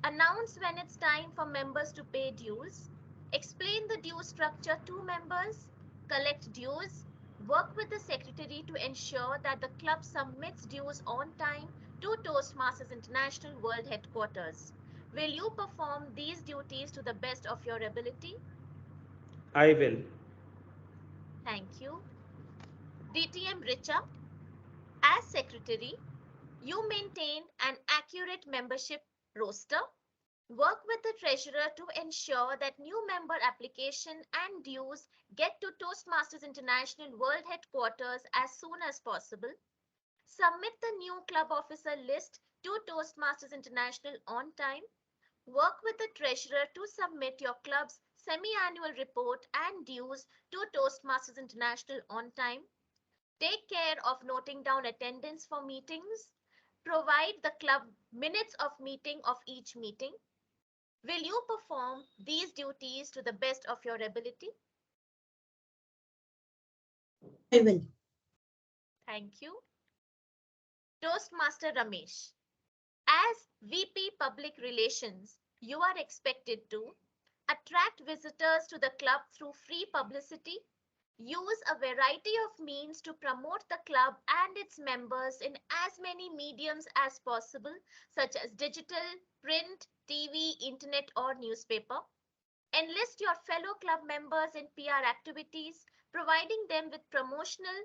announce when it's time for members to pay dues, explain the due structure to members, collect dues, work with the secretary to ensure that the club submits dues on time to Toastmasters International World Headquarters. Will you perform these duties to the best of your ability? I will. Thank you. DTM Richa, as secretary, you maintain an accurate membership roster. Work with the treasurer to ensure that new member application and dues get to Toastmasters International World Headquarters as soon as possible. Submit the new club officer list to Toastmasters International on time. Work with the treasurer to submit your club's semi-annual report and dues to Toastmasters International on time, take care of noting down attendance for meetings, provide the club minutes of meeting of each meeting. Will you perform these duties to the best of your ability? I will. Thank you. Toastmaster Ramesh, as VP Public Relations, you are expected to attract visitors to the club through free publicity, use a variety of means to promote the club and its members in as many mediums as possible, such as digital, print, TV, internet, or newspaper. Enlist your fellow club members in PR activities, providing them with promotional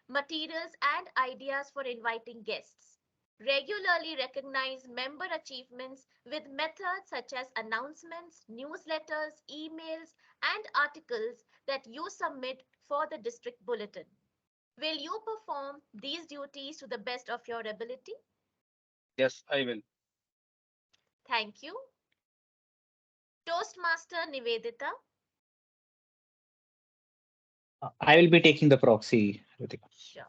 materials and ideas for inviting guests. Regularly recognize member achievements with methods such as announcements, newsletters, emails, and articles that you submit for the district bulletin. Will you perform these duties to the best of your ability? Yes, I will. Thank you. Toastmaster Nivedita, I will be taking the proxy, Ritika. sure.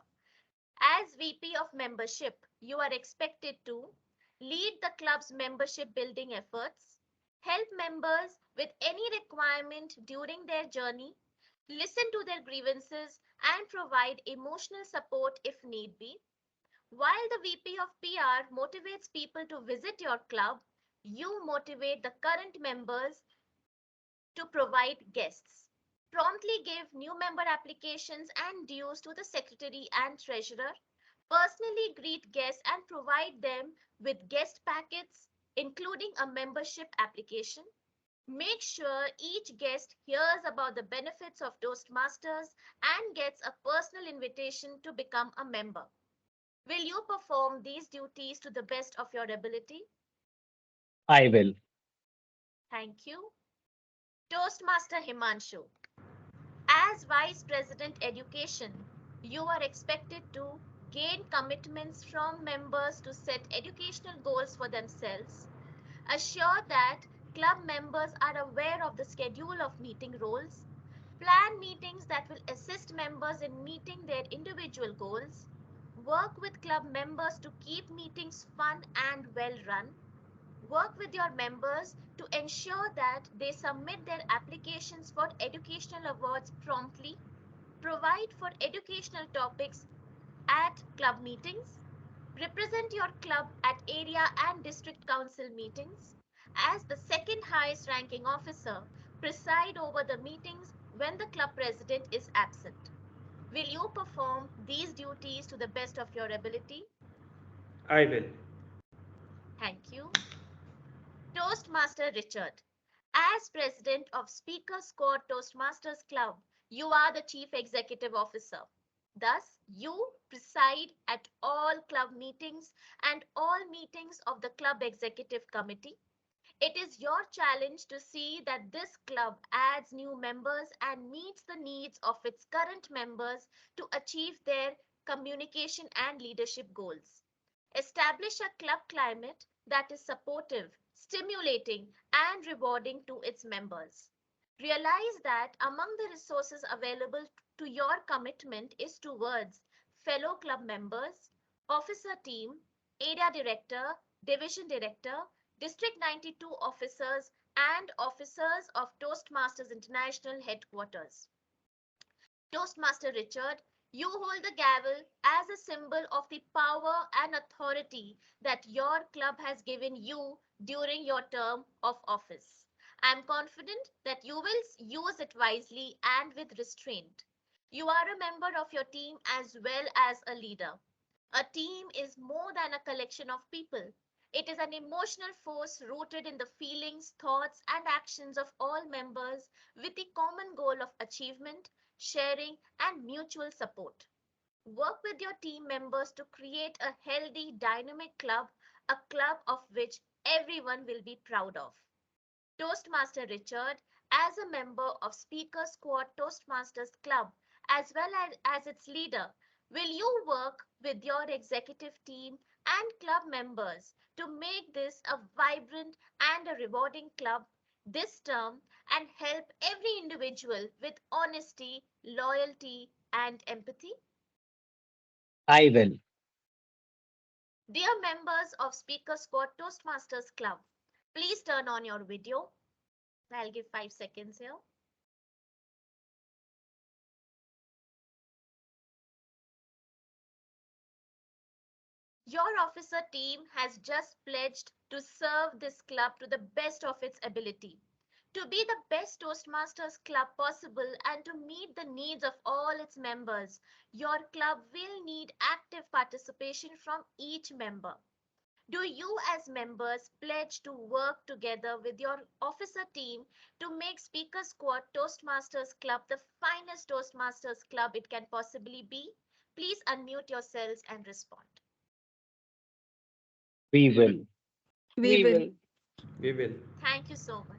As VP of Membership, you are expected to lead the club's membership building efforts, help members with any requirement during their journey, listen to their grievances, and provide emotional support if need be. While the VP of PR motivates people to visit your club, you motivate the current members to provide guests. Promptly give new member applications and dues to the secretary and treasurer. Personally greet guests and provide them with guest packets, including a membership application. Make sure each guest hears about the benefits of Toastmasters and gets a personal invitation to become a member. Will you perform these duties to the best of your ability? I will. Thank you. Toastmaster Himanshu, as Vice President Education, you are expected to gain commitments from members to set educational goals for themselves, assure that club members are aware of the schedule of meeting roles, plan meetings that will assist members in meeting their individual goals, work with club members to keep meetings fun and well run, work with your members to ensure that they submit their applications for educational awards promptly, provide for educational topics at club meetings, represent your club at area and district council meetings. As the second highest ranking officer, preside over the meetings when the club president is absent. Will you perform these duties to the best of your ability? I will. Thank you. Toastmaster Richard, as president of Speaker Squad Toastmasters Club, you are the chief executive officer. Thus, you preside at all club meetings and all meetings of the club executive committee. It is your challenge to see that this club adds new members and meets the needs of its current members to achieve their communication and leadership goals. Establish a club climate that is supportive, stimulating, and rewarding to its members. Realize that among the resources available to your commitment is towards fellow club members, officer team, area director, division director, District 92 officers, and officers of Toastmasters International headquarters. Toastmaster Richard, you hold the gavel as a symbol of the power and authority that your club has given you during your term of office. I am confident that you will use it wisely and with restraint. You are a member of your team as well as a leader. A team is more than a collection of people. It is an emotional force rooted in the feelings, thoughts, and actions of all members with the common goal of achievement, sharing, and mutual support. Work with your team members to create a healthy, dynamic club, a club of which everyone will be proud of. Toastmaster Richard, as a member of Speaker Squad Toastmasters Club, as well as its leader, will you work with your executive team and club members to make this a vibrant and a rewarding club, this term and help every individual with honesty, loyalty, and empathy? I will. Dear members of Speaker Squad Toastmasters Club, please turn on your video. I'll give 5 seconds here. Your officer team has just pledged to serve this club to the best of its ability. To be the best Toastmasters club possible and to meet the needs of all its members, your club will need active participation from each member. Do you, as members, pledge to work together with your officer team to make Speaker Squad Toastmasters Club the finest Toastmasters club it can possibly be? Please unmute yourselves and respond. We will. We will. We will. Thank you so much.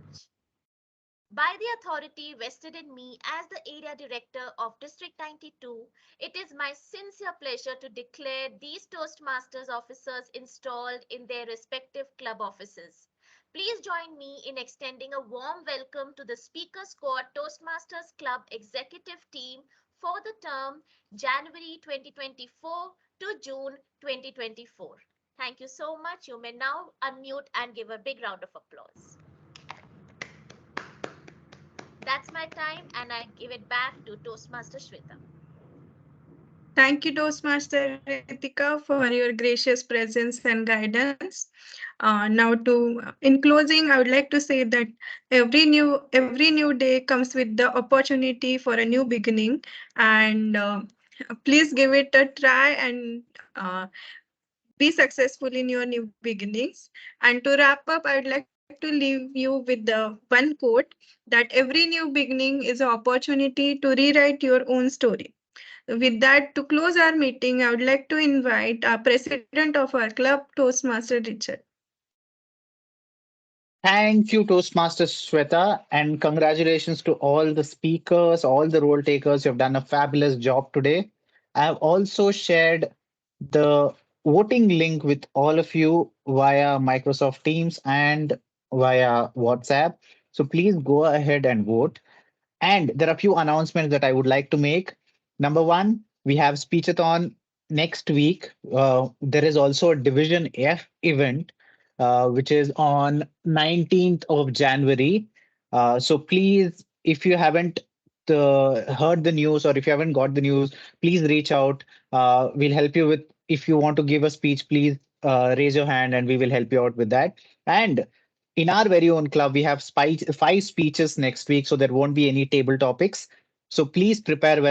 By the authority vested in me as the Area Director of District 92, it is my sincere pleasure to declare these Toastmasters officers installed in their respective club offices. Please join me in extending a warm welcome to the Speaker Squad Toastmasters Club executive team for the term January 2024 to June 2024. Thank you so much. You may now unmute and give a big round of applause. That's my time, and I give it back to Toastmaster Shweta. Thank you, Toastmaster Ritika, for your gracious presence and guidance. In closing, I would like to say that every new day comes with the opportunity for a new beginning, and please give it a try and be successful in your new beginnings. And to wrap up, I would like to leave you with the one quote that every new beginning is an opportunity to rewrite your own story. With that, to close our meeting, I would like to invite our president of our club, Toastmaster Richard. Thank you, Toastmaster Shweta, and congratulations to all the speakers, all the role takers. You've done a fabulous job today. I have also shared the voting link with all of you via Microsoft Teams and via WhatsApp. So please go ahead and vote. And there are a few announcements that I would like to make. Number one, we have Speechathon next week. There is also a Division F event, which is on 19th of January. So please, if you haven't heard the news or if you haven't got the news, please reach out. We'll help you with, if you want to give a speech, please raise your hand and we will help you out with that. And in our very own club, we have 5 speeches next week, so there won't be any table topics. So please prepare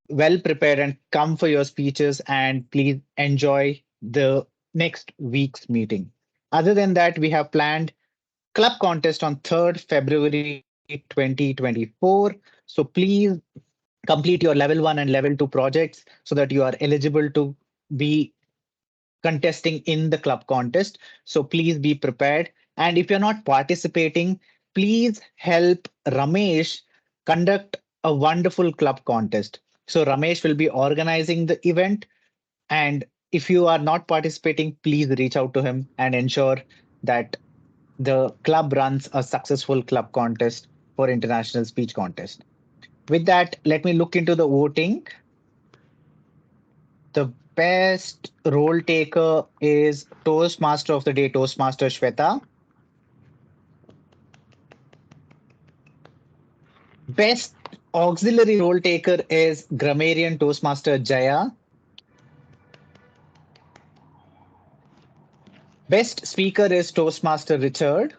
well prepared, and come for your speeches, and please enjoy the next week's meeting. Other than that, we have planned club contest on 3rd February 2024. So please complete your level 1 and level 2 projects so that you are eligible to be contesting in the club contest. So please be prepared. And if you're not participating, please help Ramesh conduct a wonderful club contest. So Ramesh will be organizing the event. And if you are not participating, please reach out to him and ensure that the club runs a successful club contest for international speech contest. With that, let me look into the voting. The best role taker is Toastmaster of the Day, Toastmaster Shweta. Best auxiliary role taker is Grammarian Toastmaster Jaya. Best speaker is Toastmaster Richard.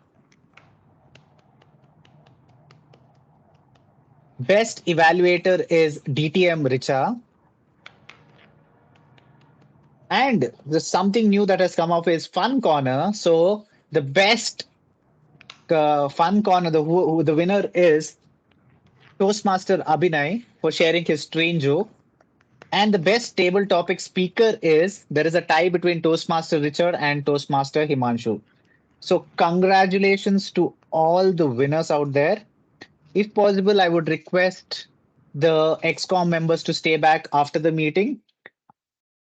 Best evaluator is DTM Richa. And there's something new that has come up is Fun Corner. So the best Fun Corner, the winner is Toastmaster Abhinay for sharing his strange joke. And the best table topic speaker is, there is a tie between Toastmaster Richard and Toastmaster Himanshu. So congratulations to all the winners out there. If possible, I would request the XCOM members to stay back after the meeting.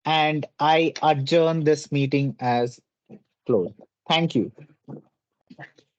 And I adjourn this meeting as closed. Thank you.